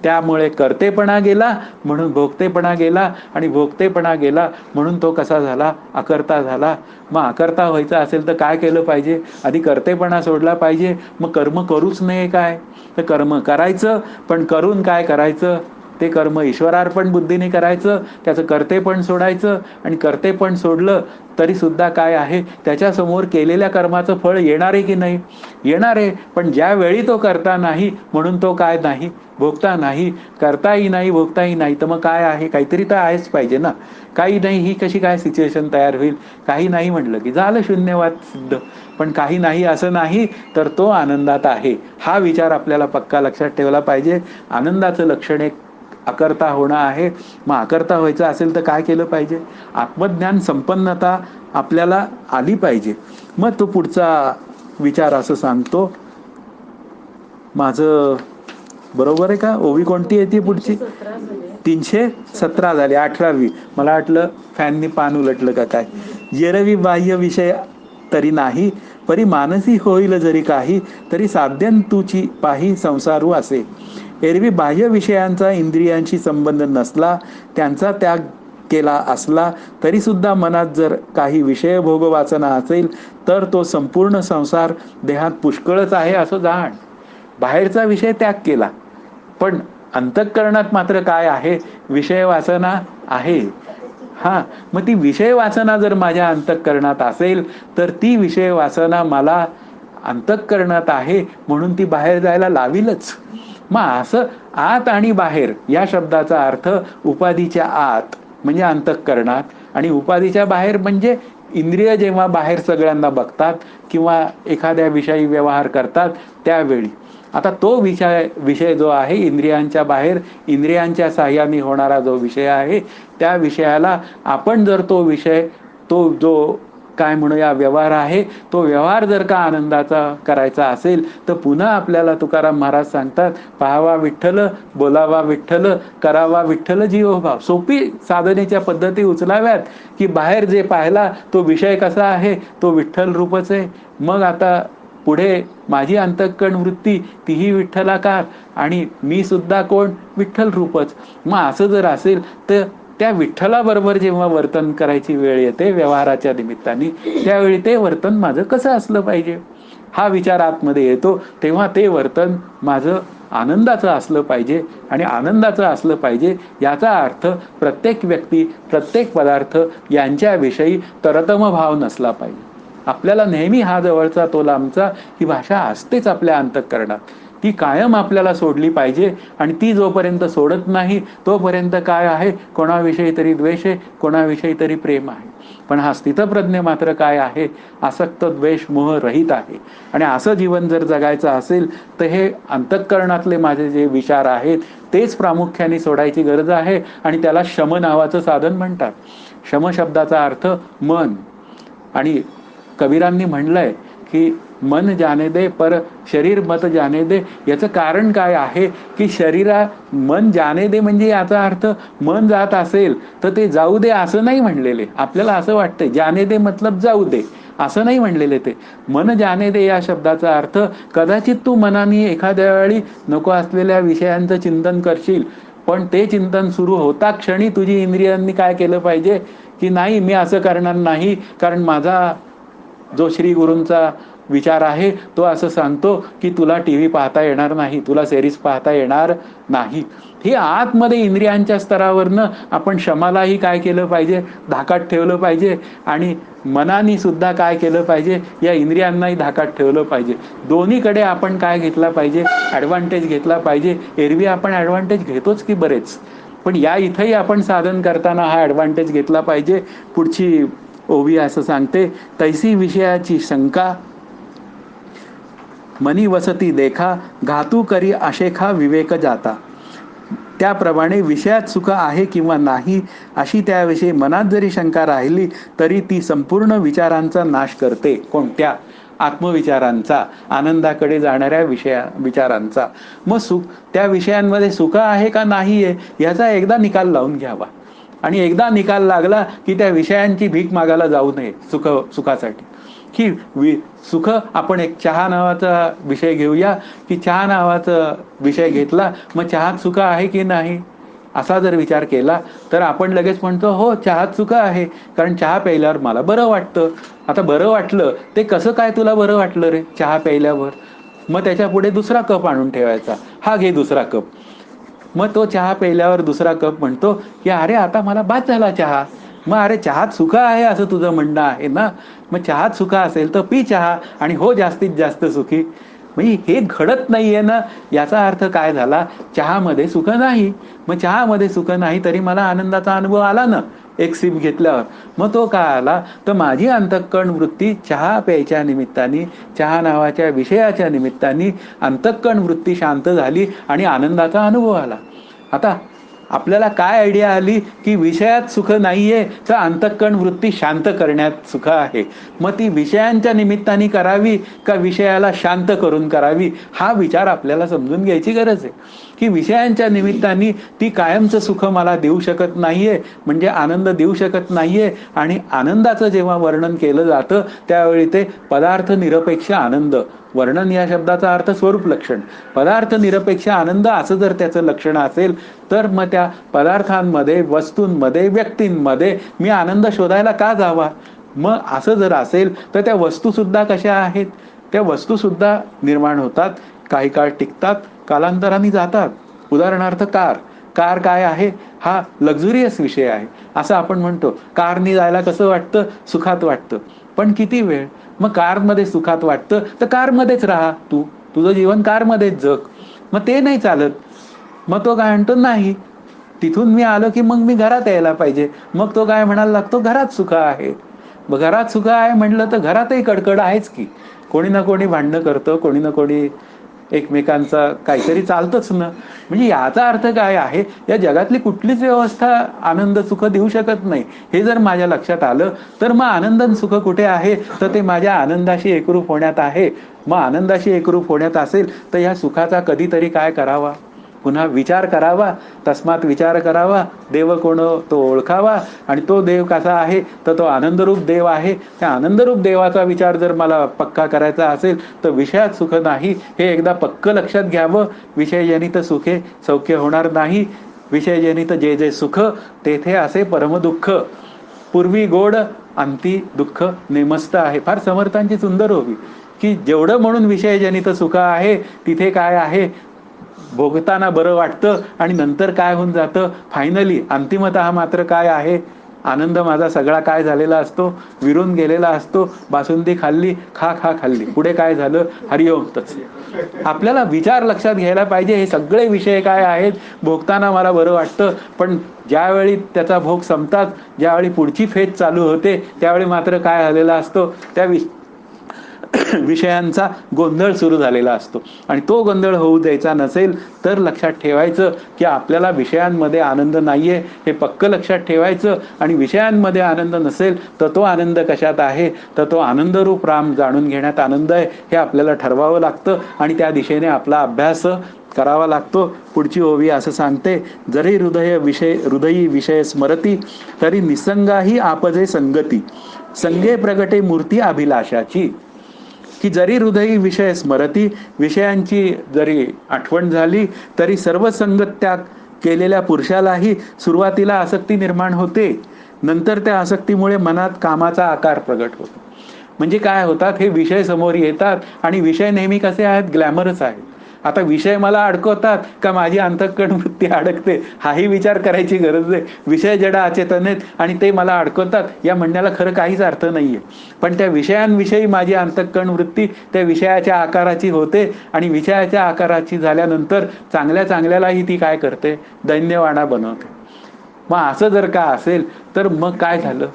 त्यामुळे कर्तेपणा गेला म्हणून भोगतेपणा गेला, आणि भोगतेपणा गेला म्हणून तो कसा झाला, अकर्ता झाला. मग अकर्ता व्हायचं असेल तर काय केलं पाहिजे, आधी कर्तेपणा सोडला पाहिजे. मग कर्म करूच नये काय, तर कर्म करायचं, पण करून काय करायचं, ते कर्म ईश्वरार्पण बुद्धीने करायचं. त्याचं कर्तेपण सोडायचं, आणि कर्तेपण सोडलं तरी सुद्धा काय आहे, त्याच्यासमोर केलेल्या कर्माचं फळ येणार आहे की नाही, येणार आहे. पण ज्यावेळी तो करता नाही म्हणून तो काय नाही, भोगता नाही. करताही नाही, भोगताही नाही, तर मग काय आहे, काहीतरी तर आहेच पाहिजे ना. काही नाही ही कशी काय सिच्युएशन तयार होईल. काही नाही म्हटलं की झालं शून्यवाद सिद्ध. पण काही नाही असं नाही तर तो आनंदात आहे. हा विचार आपल्याला पक्का लक्षात ठेवला पाहिजे. आनंदाचं लक्षण एक अकर्ता होणं आहे. मग अकर्ता व्हायचं असेल तर काय केलं पाहिजे, आत्मज्ञान संपन्नता आपल्याला आली पाहिजे. मग तो पुढचा विचार असं सांगतो, माझं बरोबर आहे का, ओवी कोणती आहे ती पुढची, 317 झाली, 18वी. मला वाटलं फॅननी पान उलटलं का काय. येरवी बाह्य विषय तरी नाही, परी मानसी होईल जरी काही, तरी साध्यन तुची पाही संसारू असे. एरवी बाह्य विषयांचा इंद्रियांशी संबंध नसला, त्यांचा त्याग केला असला तरी सुद्धा मनात जर काही विषय भोग वासना असेल तर तो संपूर्ण संसार देहात पुष्कळच आहे असं जाण. बाहेरचा विषय त्याग केला पण अंतःकरणात मात्र काय आहे, विषय वासना आहे. हा, मग ती विषय वासना जर माझ्या अंतःकरणात असेल तर ती विषय वासना मला अंतःकरणात आहे म्हणून ती बाहेर जायला लावीलच. मग असं आत आणि बाहेर या शब्दाचा अर्थ उपाधीच्या आत म्हणजे अंतःकरणात, आणि उपाधीच्या बाहेर म्हणजे इंद्रिय जेव्हा बाहेर सगळ्यांना बघतात किंवा एखाद्या विषयी व्यवहार करतात त्यावेळी. आता तो विषय जो आहे इंद्रियांच्या बाहेर, इंद्रियांच्या साह्याने होणारा जो विषय आहे, त्या विषयाला आपण जर तो विषय, तो जो काय म्हणूया व्यवहार आहे, तो व्यवहार जर का आनंदाचा करायचा असेल तर पुन्हा आपल्याला तुकाराम महाराज सांगतात, पाहावा विठ्ठल, बोलावा विठ्ठल, करावा विठ्ठल जीवभाव. सोपी साधनेच्या पद्धती उचलाव्यात, की बाहेर जे पाहिला तो विषय कसा आहे, तो विठ्ठल रूपच आहे. मग आता पुढे माझी अंतःकरण वृत्ती तीही विठ्ठलाकार, आणि मी सुद्धा कोण, विठ्ठल रूपच. मग असं जर असेल तर त्या विठ्ठलाबरोबर जेव्हा वर्तन करायची वेळ येते व्यवहाराच्या निमित्ताने, त्यावेळी ते वर्तन माझं कसं असलं पाहिजे हा विचार आतमध्ये येतो. तेव्हा ते वर्तन माझं आनंदाचं असलं पाहिजे. आणि आनंदाचं असलं पाहिजे याचा अर्थ प्रत्येक व्यक्ती, प्रत्येक पदार्थ यांच्याविषयी तरतम भाव नसला पाहिजे. आपल्याला नेहमी हा जवळचा तो लांबचा ही भाषा असतेच आपल्या अंतःकरणात. ती कायम आपल्याला सोडली पाहिजे. आणि ती जोपर्यंत सोडत नाही तोपर्यंत काय आहे, कोणाविषयी तरी द्वेष आहे, कोणाविषयी तरी प्रेम आहे. पण हा स्थितप्रज्ञ मात्र काय आहे, आसक्त द्वेष मोह रहित आहे. आणि असं जीवन जर जगायचं असेल तर हे अंतःकरणातले माझे जे विचार आहेत तेच प्रामुख्याने सोडायची गरज आहे. आणि त्याला शम नावाचं साधन म्हणतात. शम शब्दाचा अर्थ मन. आणि कबीरांनी म्हणलंय की मन जाने दे पर शरीर मत जाने दे. याचं कारण काय आहे की मन जाने दे म्हणजे याचा अर्थ मन जात असेल तर ते जाऊ दे असं नाही म्हणलेले. आपल्याला असं वाटतंय जाने दे मतलब जाऊ दे, असं नाही म्हणलेले. ते मन जाने दे या शब्दाचा अर्थ कदाचित तू मनाने एखाद्या वेळी नको असलेल्या विषयांचं चिंतन करशील, पण ते चिंतन सुरू होता क्षणी तुझी इंद्रियांनी काय केलं पाहिजे की नाही, मी असं करणार नाही, कारण माझा जो श्री गुरूंचा विचार आहे तो असं सांगतो की तुला टीव्ही पाहता येणार नाही, तुला सिरीज पाहता येणार नाही. हे आतमध्ये इंद्रियांच्या स्तरावरनं आपण क्षमालाही काय केलं पाहिजे, धाकात ठेवलं पाहिजे. आणि मनाने सुद्धा काय केलं पाहिजे, या इंद्रियांनाही धाकात ठेवलं पाहिजे. दोन्हीकडे आपण काय घेतला पाहिजे, ॲडव्हान्टेज घेतला पाहिजे. एरवी आपण ॲडव्हान्टेज घेतोच की बरेच, पण या इथंही आपण साधन करताना हा ॲडव्हान्टेज घेतला पाहिजे. पुढची ओवी असं सांगते, तैसी विषयाची शंका मनी वसती देखा, घातू करी आशेखा विवेक जाता. त्याप्रमाणे विषयात सुख आहे किंवा नाही अशी त्याविषयी मनात जरी शंका राहिली तरी ती संपूर्ण विचारांचा नाश करते. कोणत्या? आत्मविचारांचा, आनंदाकडे जाणाऱ्या विचारांचा. मग त्या विषयांमध्ये सुख आहे का नाही आहे याचा एकदा निकाल लावून घ्यावा. आणि एकदा निकाल लागला की त्या विषयांची भीक मागायला जाऊ नये सुखासाठी. की सुख, आपण एक चहा नावाचा विषय घेऊया की चहा नावाचा विषय घेतला, मग चहात सुख आहे की नाही असा जर विचार केला तर आपण लगेच म्हणतो हो चहात सुख आहे, कारण चहा प्यायल्यावर मला बरं वाटतं. आता बरं वाटलं ते कसं काय तुला बरं वाटलं रे चहा प्यायल्यावर? मग त्याच्या पुढे दुसरा कप आणून ठेवायचा, हा घे दुसरा कप. मग तो चहा प्यायल्यावर दुसरा कप म्हणतो की अरे आता मला बाद झाला चहा. मग अरे चहात सुख आहे असं तुझं म्हणणं आहे ना, मग चहात सुख असेल तर पी चहा आणि हो जास्तीत जास्त सुखी. म्हणजे हे घडत नाहीये ना, याचा अर्थ काय झाला, चहामध्ये सुख नाही. मग चहामध्ये सुख नाही तरी मला आनंदाचा अनुभव आला ना एक सिप घेतल्यावर. मग तो काय आला तर माझी अंतःकरण वृत्ती चहा प्यायच्या निमित्ताने, चहा नावाच्या विषयाच्या निमित्ताने अंतःकरण वृत्ती शांत झाली आणि आनंदाचा अनुभव आला. आता आपल्याला काय आयडिया आली की विषयात सुख नाहीये तर अंतःकरण वृत्ती शांत करण्यात सुख आहे. मग ती विषयांच्या निमित्ताने करावी का विषयाला शांत करून करावी हा विचार आपल्याला समजून घ्यायची गरज आहे. की विषयांच्या निमित्ताने ती कायमचं सुख मला देऊ शकत नाहीये, म्हणजे आनंद देऊ शकत नाहीये. आणि आनंदाचं जेव्हा वर्णन केलं जातं त्यावेळी ते पदार्थ निरपेक्ष आनंद, वर्णन या शब्दाचा अर्थ स्वरूप लक्षण, पदार्थ निरपेक्ष आनंद असं जर त्याचं लक्षण असेल तर मग त्या पदार्थांमध्ये, वस्तूंमध्ये, व्यक्तींमध्ये मी आनंद शोधायला का जावा? मग असं जर असेल तर त्या वस्तूसुद्धा कशा आहेत, त्या वस्तूसुद्धा निर्माण होतात, काही काळ टिकतात, कालांतराने जातात. उदाहरणार्थ कार काय आहे, हा लक्झुरियस विषय आहे असं आपण म्हणतो. कारनी जायला कसं वाटतं, सुखात वाटतं, पण किती वेळ. मग कारमध्ये सुखात वाटतं तर कारमध्येच राहा, तुझं जीवन कारमध्येच जग. मग ते नाही चालत. मग तो काय म्हणतो, नाही तिथून मी आलो की मग मी घरात यायला पाहिजे. मग तो काय म्हणायला लागतो, घरात सुख आहे. मग घरात सुख आहे म्हटलं तर घरातही कडकड आहेच की, कोणी ना कोणी भांडणं करतं, कोणी ना कोणी एकमेकांचा काहीतरी चालतंच ना. म्हणजे याचा अर्थ काय आहे, या जगातली कुठलीच व्यवस्था आनंद सुख देऊ शकत नाही. हे जर माझ्या लक्षात आलं तर मग आनंद सुख कुठे आहे तर ते माझ्या आनंदाशी एकरूप होण्यात आहे. मग आनंदाशी एकरूप होण्यात असेल तर ह्या सुखाचा कधीतरी काय करावा, पुन्हा विचार करावा. तस्मात विचार करावा, देव कोण तो ओळखावा. आणि तो देव कसा आहे तर तो आनंदरूप देव आहे. त्या आनंदरूप देवाचा विचार जर मला पक्का करायचा असेल तर विषयात सुख नाही हे एकदा पक्क लक्षात घ्यावं. विषयजनित सुखे सौख्य होणार नाही. विषयजनित जे जे सुख तेथे असे परमदुःख. पूर्वी गोड अंती दुःख नेमस्त आहे. फार समर्थांची सुंदर होवी की जेवढं म्हणून विषयजनित सुख आहे तिथे काय आहे, भोगताना बरं वाटतं आणि नंतर काय होऊन जातं, फायनली अंतिमतः मात्र काय आहे, आनंद माझा सगळा काय झालेला असतो, विरून गेलेला असतो. बासुंदी खाल्ली, खा खा खाल्ली, पुढे काय झालं, हरिओम तत्सत. आपल्याला विचार लक्षात घ्यायला पाहिजे, हे सगळे विषय काय आहेत, भोगताना मला बरं वाटतं, पण ज्यावेळी त्याचा भोग संपतात, ज्यावेळी पुढची फेज चालू होते, त्यावेळी मात्र काय झालेला असतो, त्या विषयांचा गोंधळ सुरू झालेला असतो. आणि तो गोंधळ होऊ द्यायचा नसेल तर लक्षात ठेवायचं की आपल्याला विषयांमध्ये आनंद नाहीये, हे पक्क लक्षात ठेवायचं. आणि विषयांमध्ये आनंद नसेल तर तो आनंद कशात आहे, तर तो आनंदरूप राम जाणून घेण्यात आनंद आहे, हे आपल्याला ठरवावं लागतं आणि त्या दिशेने आपला अभ्यास करावा लागतो. पुढची ओवी असं सांगते, जरी हृदयी विषय स्मरती तरी निसंगाही आपजे संगती, संगे प्रगटे मूर्ती अभिलाषाची. की जरी हृदयी विषय स्मरती, विषयांची जरी आठवण झाली तरी सर्व संगत त्याग केलेल्या पुरुषालाही सुरुवातीला आसक्ती निर्माण होते, नंतर त्या आसक्तीमुळे मनात कामाचा आकार प्रगट होतो. म्हणजे काय होतात, हे विषय समोर येतात आणि विषय नेहमी कसे आहेत, ग्लॅमरस आहेत. आता विषय मला अडकवतात का माझी अंतःकरण वृत्ती अडकते, हाही विचार करायची गरज आहे. विषय जडा अचेतन आहेत आणि ते मला अडकवतात या म्हणण्याला खरं काहीच अर्थ नाहीये. पण त्या विषयांविषयी माझी अंतःकरण वृत्ती त्या विषयाच्या आकाराची होते आणि विषयाच्या आकाराची झाल्यानंतर चांगल्या चांगल्यालाही ती काय करते, दैन्यवाणा बनवते. मग असं जर का असेल तर मग काय झालं,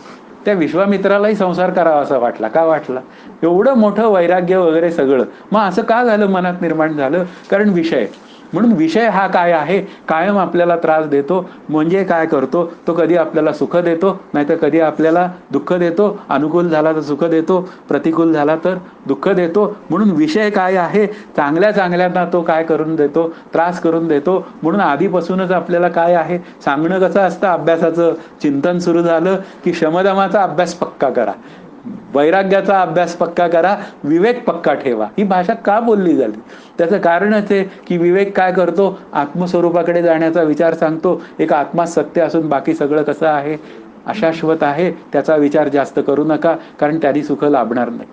त्या विश्वामित्रालाही संसार करावा असा वाटला. का वाटला, एवढं मोठं वैराग्य वगैरे सगळं, मग असं का झालं, मनात निर्माण झालं, कारण विषय. म्हणून विषय हा काय आहे, कायम आपल्याला त्रास देतो. म्हणजे काय करतो तो, कधी आपल्याला सुख देतो, नाहीतर कधी आपल्याला दुःख देतो. अनुकूल झाला तर सुख देतो, प्रतिकूल झाला तर दुःख देतो. म्हणून विषय काय आहे, चांगल्या चांगल्यांना तो काय करून देतो, त्रास करून देतो. म्हणून आधीपासूनच आपल्याला काय आहे सांगणं कसं असतं, अभ्यासाचं चिंतन सुरू झालं की शमदमाचा अभ्यास पक्का करा, वैराग्याचा अभ्यास पक्का करा, विवेक पक्का ठेवा. ही भाषा का बोलली झाली, त्याचं कारणच आहे की विवेक काय करतो, आत्मस्वरूपाकडे जाण्याचा विचार सांगतो. एक आत्मा सत्य असून बाकी सगळं कसं आहे, अशाश्वत आहे, त्याचा विचार जास्त करू नका, कारण त्याने सुख लाभणार नाही.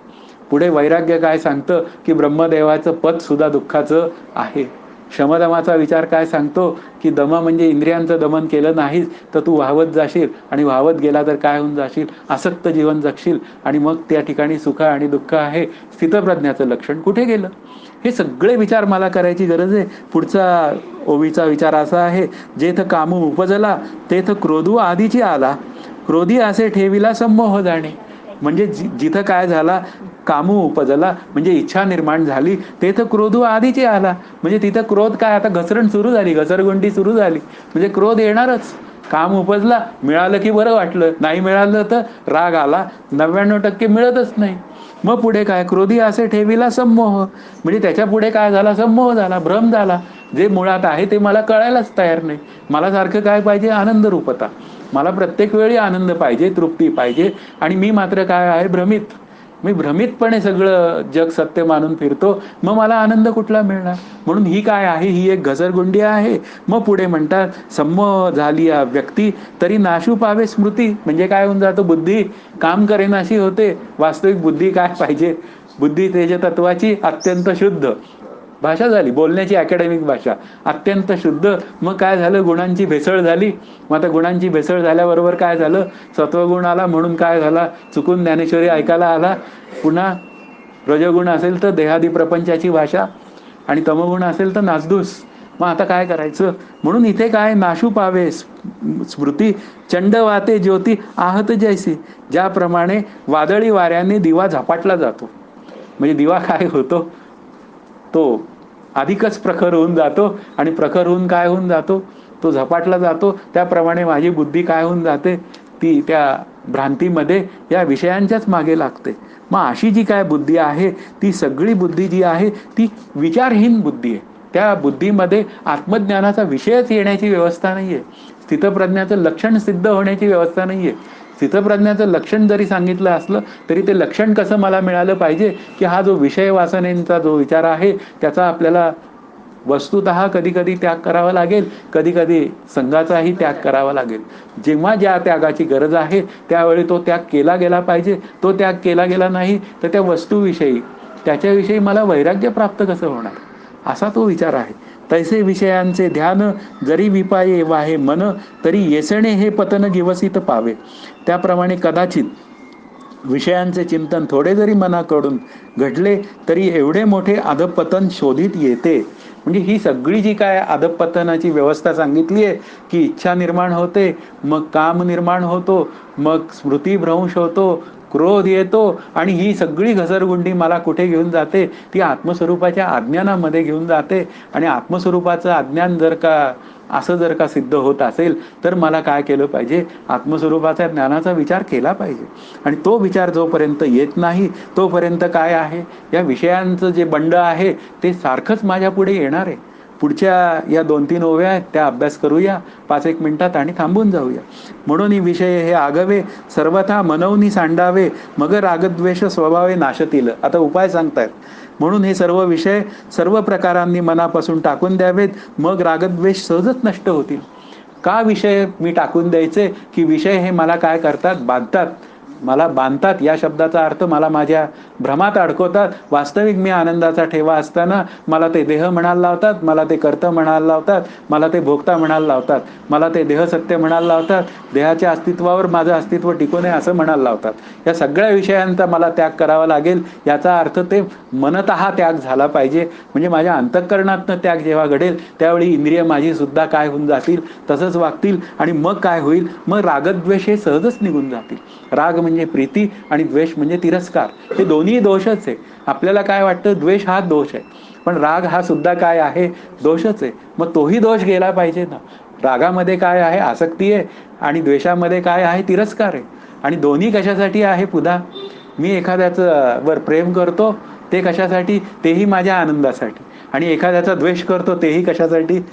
पुढे वैराग्य काय सांगतं की ब्रह्मदेवाचं पद सुद्धा दुःखाचं आहे. शमदमाचा विचार काय सांगतो की दम म्हणजे इंद्रियांचं दमन केलं नाहीस तर तू वाहवत जाशील, आणि वाहवत गेला तर काय होऊन जाशील, आसक्त जीवन जगशील, आणि मग त्या ठिकाणी सुख आणि दुःख आहे. स्थितप्रज्ञाचं लक्षण कुठे गेलं, हे सगळे विचार मला करायची गरज आहे. पुढचा ओवीचा विचार असा आहे, जेथ कामू उपजला तेथ क्रोधू आधीची आला, क्रोधी असे ठेविला संमोह जाणे. म्हणजे जिथं काय झाला, कामू उपजला म्हणजे इच्छा निर्माण झाली, तेथं क्रोधू आधीची आला. म्हणजे तिथं क्रोध काय, आता घसरण सुरू झाली, घसरगुंडी सुरू झाली, म्हणजे क्रोध येणारच. काम उपजला, मिळालं की बरं वाटलं, नाही मिळालं तर राग आला, 99% मिळतच नाही. मग पुढे काय, क्रोधी असे ठेविला संमोह, म्हणजे त्याच्या पुढे काय झाला, संमोह झाला, भ्रम झाला. जे मुळात आहे ते मला कळायलाच तयार नाही. मला सारखं काय पाहिजे, आनंद रूपता. मला प्रत्येक वेळी आनंद पाहिजे, तृप्ती पाहिजे, आणि मी मात्र काय आहे, भ्रमित. मी भ्रमितपणे सगळं जग सत्य मानून फिरतो, मग मला आनंद कुठला मिळणार. म्हणून ही काय आहे, ही एक घसरगुंडी आहे. मग पुढे म्हणतात, संमोह झाली व्यक्ती तरी नाशू पावे स्मृती. म्हणजे काय होऊन जातो, बुद्धी काम करेनाशी होते. वास्तविक बुद्धी काय पाहिजे, बुद्धी तेज तत्वाची अत्यंत शुद्ध भाषा झाली, बोलण्याची अकॅडमिक भाषा, अत्यंत शुद्ध. मग काय झालं, गुणांची भेसळ झाली. मग आता गुणांची भेसळ झाल्याबरोबर काय झालं, सत्वगुण आला, म्हणून काय झाला, चुकून ज्ञानेश्वरी ऐकायला आला. पुन्हा रजगुण असेल तर देहादी प्रपंचाची भाषा, आणि तमगुण असेल तर नासधूस. मग आता काय करायचं, म्हणून इथे काय, नाशू पावे स्मृती चंड वाते ज्योती आहत जैसी. ज्याप्रमाणे वादळी वाऱ्याने दिवा झपाटला जातो, म्हणजे दिवा काय होतो, तो अधिकच प्रखर होऊन जातो, आणि प्रखर होऊन काय होऊन जातो, तो झपाटला जातो. त्याप्रमाणे माझी बुद्धी काय होऊन जाते, ती त्या भ्रांतीमध्ये या विषयांच्याच मागे लागते. मग अशी जी काय बुद्धी आहे, ती सगळी बुद्धी जी आहे ती विचारहीन बुद्धी आहे. त्या बुद्धीमध्ये आत्मज्ञानाचा विषयच येण्याची व्यवस्था नाहीये, स्थितप्रज्ञाचं लक्षण सिद्ध होण्याची व्यवस्था नाहीये. स्थितप्रज्ञाचं लक्षण जरी सांगितलं असलं तरी ते लक्षण कसं मला मिळालं पाहिजे, की हा जो विषय वासनेचा जो विचार आहे त्याचा आपल्याला वस्तुतः कधी कधी त्याग करावा लागेल, कधी कधी संघाचाही त्याग करावा लागेल. जेव्हा ज्या त्यागाची गरज आहे त्यावेळी तो त्याग केला गेला पाहिजे. तो त्याग केला गेला नाही तर त्या वस्तूविषयी, त्याच्याविषयी मला वैराग्य प्राप्त कसं होणार, असा तो विचार आहे. तैसे विषयांचे ध्यान जरी विपाये वाहे मन, तरी येसणे हे पतन गिवसित पावे. त्याप्रमाणे कदाचित विषयांचे चिंतन थोडे जरी मनाकडून घडले तरी एवढे मोठे अधपतन शोधित येते. म्हणजे ही सगळी जी काय अधपतनाची व्यवस्था सांगितली आहे, की इच्छा निर्माण होते, मग काम निर्माण होतो, मग स्मृतीभ्रंश होतो, क्रोध येतो, आणि ही सगळी घसरगुंडी मला कुठे घेऊन जाते, ती आत्मस्वरूपाच्या अज्ञानामध्ये घेऊन जाते. आणि आत्मस्वरूपाचं अज्ञान जर का सिद्ध होत असेल तर मला काय केलं पाहिजे, आत्मस्वरूपाच्या ज्ञानाचा विचार केला पाहिजे. आणि तो विचार जोपर्यंत येत नाही तोपर्यंत काय आहे, या विषयांचं जे बंड आहे ते सारखंच माझ्या पुढे येणार आहे. पुढच्या या 2-3 ओव्या आहेत त्या अभ्यास करूया 5-1 मिनिटात आणि थांबून जाऊया. म्हणून ही विषय हे आगवे सर्वथा मनवनी सांडावे, मग रागद्वेष स्वभावे नाशतील. आता उपाय सांगतायत. म्हणून हे सर्व विषय सर्व प्रकारांनी मनापासून टाकून द्यावेत, मग रागद्वेष सहजच नष्ट होतील. का विषय मी टाकून द्यायचे, की विषय हे मला काय करतात, बांधतात. मला बांधतात या शब्दाचा अर्थ मला माझ्या भ्रमात अडकवतात. वास्तविक मी आनंदाचा ठेवा असताना मला ते देह म्हणायला लावतात, मला ते कर्ता म्हणायला लावतात, मला ते भोगता म्हणायला लावतात, मला ते देह सत्य म्हणायला लावतात, देहाच्या अस्तित्वावर माझं अस्तित्व टिकू नये असं म्हणायला लावतात. या सगळ्या विषयांचा मला त्याग करावा लागेल. याचा अर्थ ते मनतः त्याग झाला पाहिजे. म्हणजे माझ्या अंतःकरणातनं त्याग जेव्हा घडेल त्यावेळी इंद्रिय माझी सुद्धा काय होऊन जातील, तसंच वागतील. आणि मग काय होईल, मग रागद्वेष हे सहजच निघून जातील. राग म्हणजे प्रीती आणि द्वेष म्हणजे तिरस्कार. हे दोन्ही दोषच आहे. आपल्याला काय वाटतं, द्वेष हा दोष आहे, पण राग हा सुद्धा काय आहे, दोषच आहे. मग तोही दोष गेला पाहिजे ना. रागामध्ये काय आहे, आसक्ती आहे, आणि द्वेषामध्ये काय आहे, तिरस्कार आहे. आणि दोन्ही कशासाठी आहे पुन्हा, मी एखाद्याचं वर प्रेम करतो ते कशासाठी, तेही माझ्या आनंदासाठी. आणि एखाद्याचा द्वेष करतो तेही कशासाठी,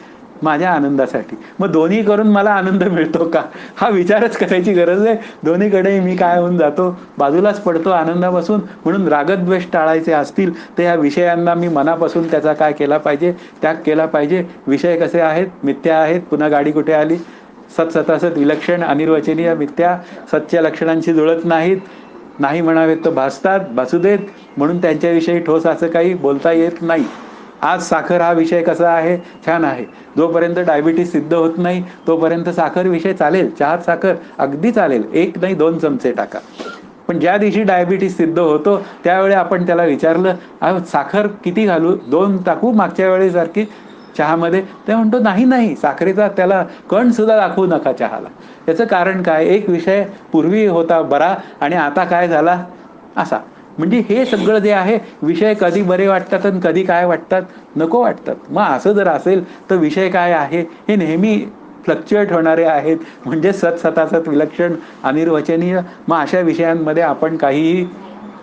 माझ्या आनंदासाठी. मग दोन्ही करून मला आनंद मिळतो का, हा विचारच करायची गरज आहे. दोन्हीकडे मी काय होऊन जातो, बाजूलाच पडतो आनंदापासून. म्हणून रागद्वेष टाळायचे असतील तर या विषयांना मी मनापासून त्याचा काय केला पाहिजे, त्याग केला पाहिजे. विषय कसे आहेत, मिथ्या आहेत. पुन्हा गाडी कुठे आली, सत्सतासत विलक्षण अनिर्वचनीय मिथ्या, सत्य लक्षणांशी जुळत नाहीत, नाही म्हणावेत तर भासतात, भासू देत. म्हणून त्यांच्याविषयी ठोस असं काही बोलता येत नाही. आज साखर हा विषय कसा आहे, छान आहे. जोपर्यंत डायबिटीस सिद्ध होत नाही तोपर्यंत साखर विषय चालेल. चहात साखर अगदी चालेल, 1 नाही 2 चमचे टाका. पण ज्या दिवशी डायबिटीस सिद्ध होतो त्यावेळी आपण त्याला विचारलं, साखर किती घालू, 2 टाकू मागच्या वेळेसारखी चहामध्ये, ते म्हणतो नाही नाही, साखरेचा त्याला कण सुद्धा दाखवू नका चहाला. याचं कारण काय, एक विषय पूर्वी होता बरा आणि आता काय झाला असा. म्हणजे हे सगळं जे आहे, विषय कधी बरे वाटतात आणि कधी काय वाटतात, नको वाटतात. मग असं जर असेल तर विषय काय आहे, हे नेहमी फ्लक्च्युएट होणारे आहेत. म्हणजे सत्सतासत विलक्षण अनिर्वचनीय. मग अशा विषयांमध्ये आपण काहीही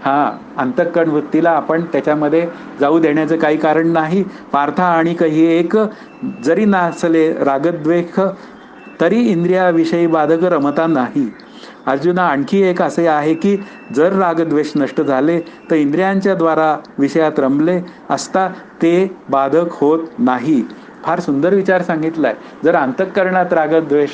अंतःकरण वृत्तीला आपण त्याच्यामध्ये जाऊ देण्याचं काही कारण नाही. पार्था आणि काही एक जरी नासले रागद्वेष, तरी इंद्रियाविषयी बाधक रमता नाही. अर्जुना, आणखी एक असे आहे की जर रागद्वेष नष्ट झाले तर इंद्रियांच्या द्वारा विषयात रमले असता ते बाधक होत नाही. फार सुंदर विचार सांगितलाय. जर अंतःकरणात रागद्वेष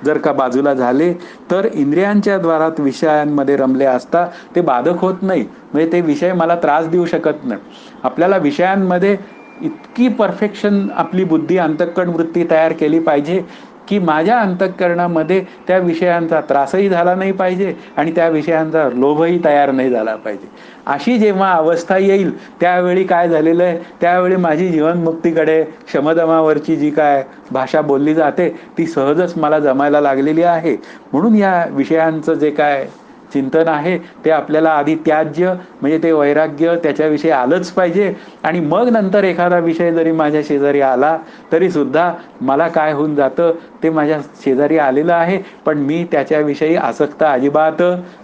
जर का बाजूला झाले तर इंद्रियांच्या द्वारात विषयांमध्ये रमले असता ते बाधक होत नाही. म्हणजे ते विषय मला त्रास देऊ शकत नाही. आपल्याला विषयांमध्ये इतकी परफेक्शन आपली बुद्धी अंतःकरण वृत्ती तयार केली पाहिजे की माझ्या अंतःकरणामध्ये त्या विषयांचा त्रासही झाला नाही पाहिजे आणि त्या विषयांचा लोभही तयार नाही झाला पाहिजे. अशी जेव्हा अवस्था येईल त्यावेळी काय झालेलं आहे, त्यावेळी माझी जीवनमुक्तीकडे शमदमावरची जी काय भाषा बोलली जाते ती सहजच मला जमायला लागलेली आहे. म्हणून या विषयांचं जे काय चिंतन आहे ते आपल्याला आधी त्याज्य म्हणजे ते वैराग्य त्याच्याविषयी आलंच पाहिजे. आणि मग नंतर एखादा विषय जरी माझ्या शेजारी आला तरी सुद्धा मला काय होऊन जातं, ते माझ्या शेजारी आलेलं आहे पण मी त्याच्याविषयी आसक्त अजिबात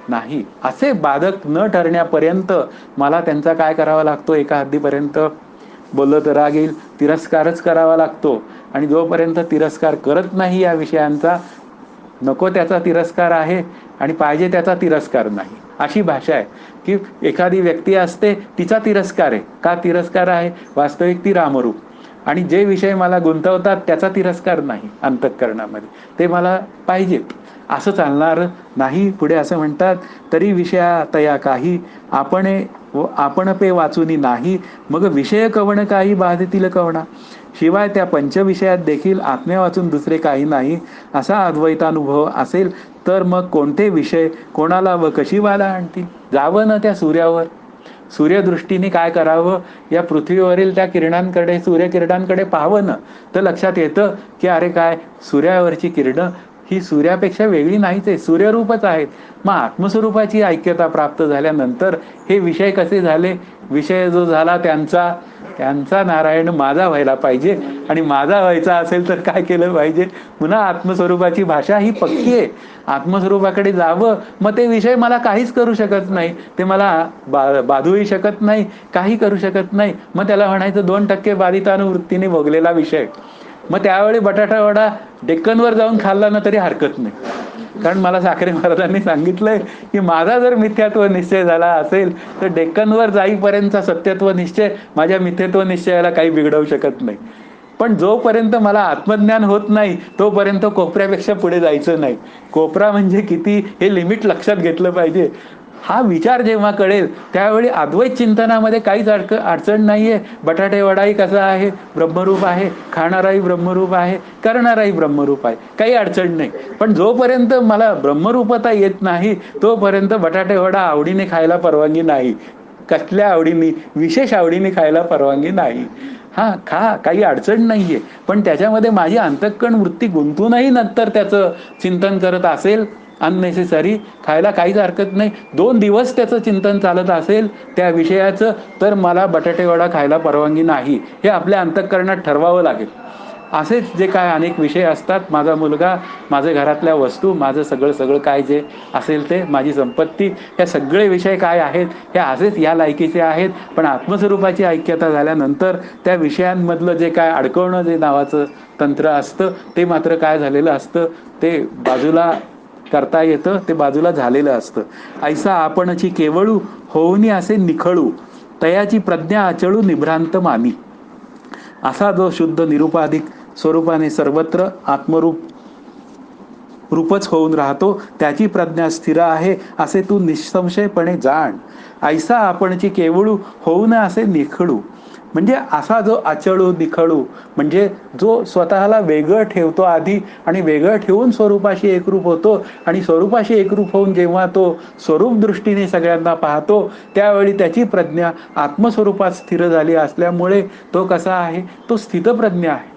नाही. असे बाधक न ठरण्यापर्यंत मला त्यांचा काय करावा लागतो, एका हद्दीपर्यंत बोललं तर राग येईल, तिरस्कारच करावा लागतो. आणि जोपर्यंत तिरस्कार करत नाही या विषयांचा, नको त्याचा तिरस्कार आहे आणि पाहिजे त्याचा तिरस्कार नाही, अशी भाषा आहे. की एखादी व्यक्ती असते तिचा तिरस्कार आहे. का तिरस्कार आहे, वास्तविक ती रामरूप. आणि जे विषय मला गुंतवतात त्याचा तिरस्कार नाही अंतःकरणामध्ये, ते मला पाहिजेत. असं चालणार नाही. पुढे असं म्हणतात, तरी विषया तया काही आपण पे वाचुनी नाही, मग विषय कवण काही बाधतील कवणा. शिवाय त्या पंचविषयात देखील आत्म्या वाचून दुसरे काही नाही असा अद्वैतानुभव असेल तर मग कोणते विषय कोणाला व कशी वाला आणतील. जावं ना त्या सूर्यावर, सूर्यदृष्टीने काय करावं, या पृथ्वीवरील त्या किरणांकडे, सूर्यकिरणांकडे पाहावं ना, तर लक्षात येतं की अरे काय, सूर्यावरची किरणं ही सूर्यापेक्षा वेगळी नाहीच आहे, सूर्यरूपच आहेत. मग आत्मस्वरूपाची ऐक्यता प्राप्त झाल्यानंतर हे विषय कसे झाले, विषय जो झाला त्यांचा त्यांचा नारायण माझा व्हायला पाहिजे. आणि माझा व्हायचा असेल तर काय केलं पाहिजे, पुन्हा आत्मस्वरूपाची भाषा ही पक्की आहे. आत्मस्वरूपाकडे जावं, मग ते विषय मला काहीच करू शकत नाही, ते मला बाधूही शकत नाही, काही करू शकत नाही. मग त्याला म्हणायचं 2% बाधितानुवृत्तीने भोगलेला विषय. मग त्यावेळी बटाटा वडा डेक्कनवर जाऊन खाल्ला ना तरी हरकत नाही. कारण मला साखरे महाराजांनी सांगितलंय की माझा जर मिथ्यात्व निश्चय झाला असेल तर डेक्कनवर जाईपर्यंतचा सत्यत्व निश्चय माझ्या मिथ्यत्व निश्चयाला काही बिघडवू शकत नाही. पण जोपर्यंत मला आत्मज्ञान होत नाही तोपर्यंत कोपऱ्यापेक्षा पुढे जायचं नाही. कोपरा म्हणजे किती हे लिमिट लक्षात घेतलं पाहिजे. हा विचार जेव्हा कळेल त्यावेळी अद्वैत चिंतनामध्ये काहीच अडचण नाहीये. बटाटे वडाही कसा आहे, ब्रह्मरूप आहे, खाणाराही ब्रह्मरूप आहे, करणाराही ब्रह्मरूप आहे, काही अडचण नाही. पण जोपर्यंत मला ब्रह्मरूपता येत नाही तोपर्यंत बटाटे वडा आवडीने खायला परवानगी नाही. कसल्या आवडीने, विशेष आवडीने खायला परवानगी नाही. हा खा, काही अडचण नाहीये. पण त्याच्यामध्ये माझी अंतःकरण वृत्ती गुंतूनही नंतर त्याचं चिंतन करत असेल, अननेसेसरी खायला काहीच हरकत नाही. 2 दिवस त्याचं चिंतन चालत असेल त्या विषयाचं, तर मला बटाटे वडा खायला परवानगी नाही, हे आपल्या अंतःकरणात ठरवावं लागेल. असेच जे काय अनेक विषय असतात, माझा मुलगा, माझ्या घरातल्या वस्तू, माझं सगळं काय जे असेल ते, माझी संपत्ती, हे सगळे विषय काय आहेत, हे असेच या लायकीचे आहेत. पण आत्मस्वरूपाची ऐक्यता झाल्यानंतर त्या विषयांमधलं जे काय अडकवणं जे नावाचं तंत्र असतं ते मात्र काय झालेलं असतं, ते बाजूला करता येतं, ते बाजूला झालेलं असतं. ऐसा आपणची केवळू होऊनी असे निखळू, तयाची प्रज्ञा अचळू निभ्रांत मानी. असा जो शुद्ध निरुपाधिक स्वरूपाने सर्वत्र रूपच होऊन राहतो, त्याची प्रज्ञा स्थिर आहे असे तू निसंशयपणे जाण. ऐसा आपणची केवळू होऊन असे निखळू, म्हणजे असा जो अचळू निखळू, म्हणजे जो स्वतःला वेगळं ठेवतो आधी आणि वेगळं ठेवून स्वरूपाशी एकरूप होतो आणि स्वरूपाशी एकरूप होऊन जेव्हा तो स्वरूप दृष्टीने सगळ्यांना पाहतो त्यावेळी त्याची प्रज्ञा आत्मस्वरूपात स्थिर झाली असल्यामुळे तो कसा आहे, तो स्थितप्रज्ञ आहे.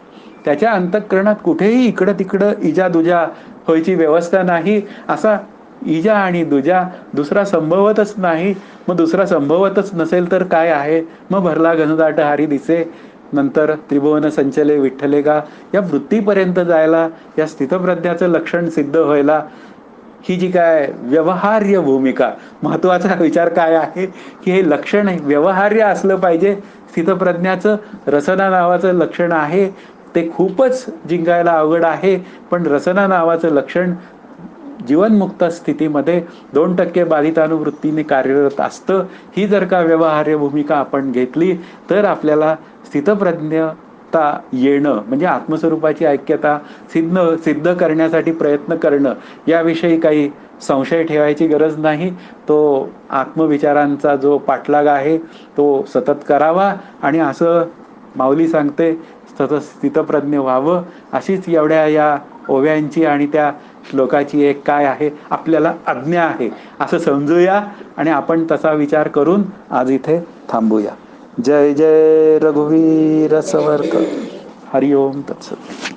त्याच्या अंतःकरणात कुठेही इकडं तिकडं इजा दुजा व्हायची व्यवस्था नाही. असा इजा आणि दुजा दुसरा संभवतच नाही. मग दुसरा संभवतच नसेल तर काय आहे, मग भरला घनदाट हारी दिसे, नंतर त्रिभुवन संचले विठ्ठले गा, या वृत्तीपर्यंत जायला, या स्थितप्रज्ञाचं लक्षण सिद्ध व्हायला ही जी काय व्यवहार्य भूमिका, महत्वाचा विचार काय आहे की हे लक्षण व्यवहार्य असलं पाहिजे. स्थितप्रज्ञाचं रसना नावाचं लक्षण आहे, ते खूपच जिंकायला अवघड आहे. पण रसना नावाचं लक्षण जीवनमुक्त स्थितीमध्ये 2% बाधितानुवृत्तीने कार्यरत असतं. ही जर का व्यवहार्य भूमिका आपण घेतली तर आपल्याला स्थितप्रज्ञता येणं म्हणजे आत्मस्वरूपाची ऐक्यता सिद्ध करण्यासाठी प्रयत्न करणं, याविषयी काही संशय ठेवायची गरज नाही. तो आत्मविचारांचा जो पाठलाग आहे तो सतत करावा आणि असं माऊली सांगते सतत स्थितप्रज्ञ व्हावं. अशीच एवढ्या या ओव्यांची आणि त्या श्लोकाची एक काय आहे आपल्याला आज्ञा आहे असं समजूया आणि आपण तसा विचार करून आज इथे थांबूया. जय जय रघुवीर समर्थ. हरिओम तत्सत.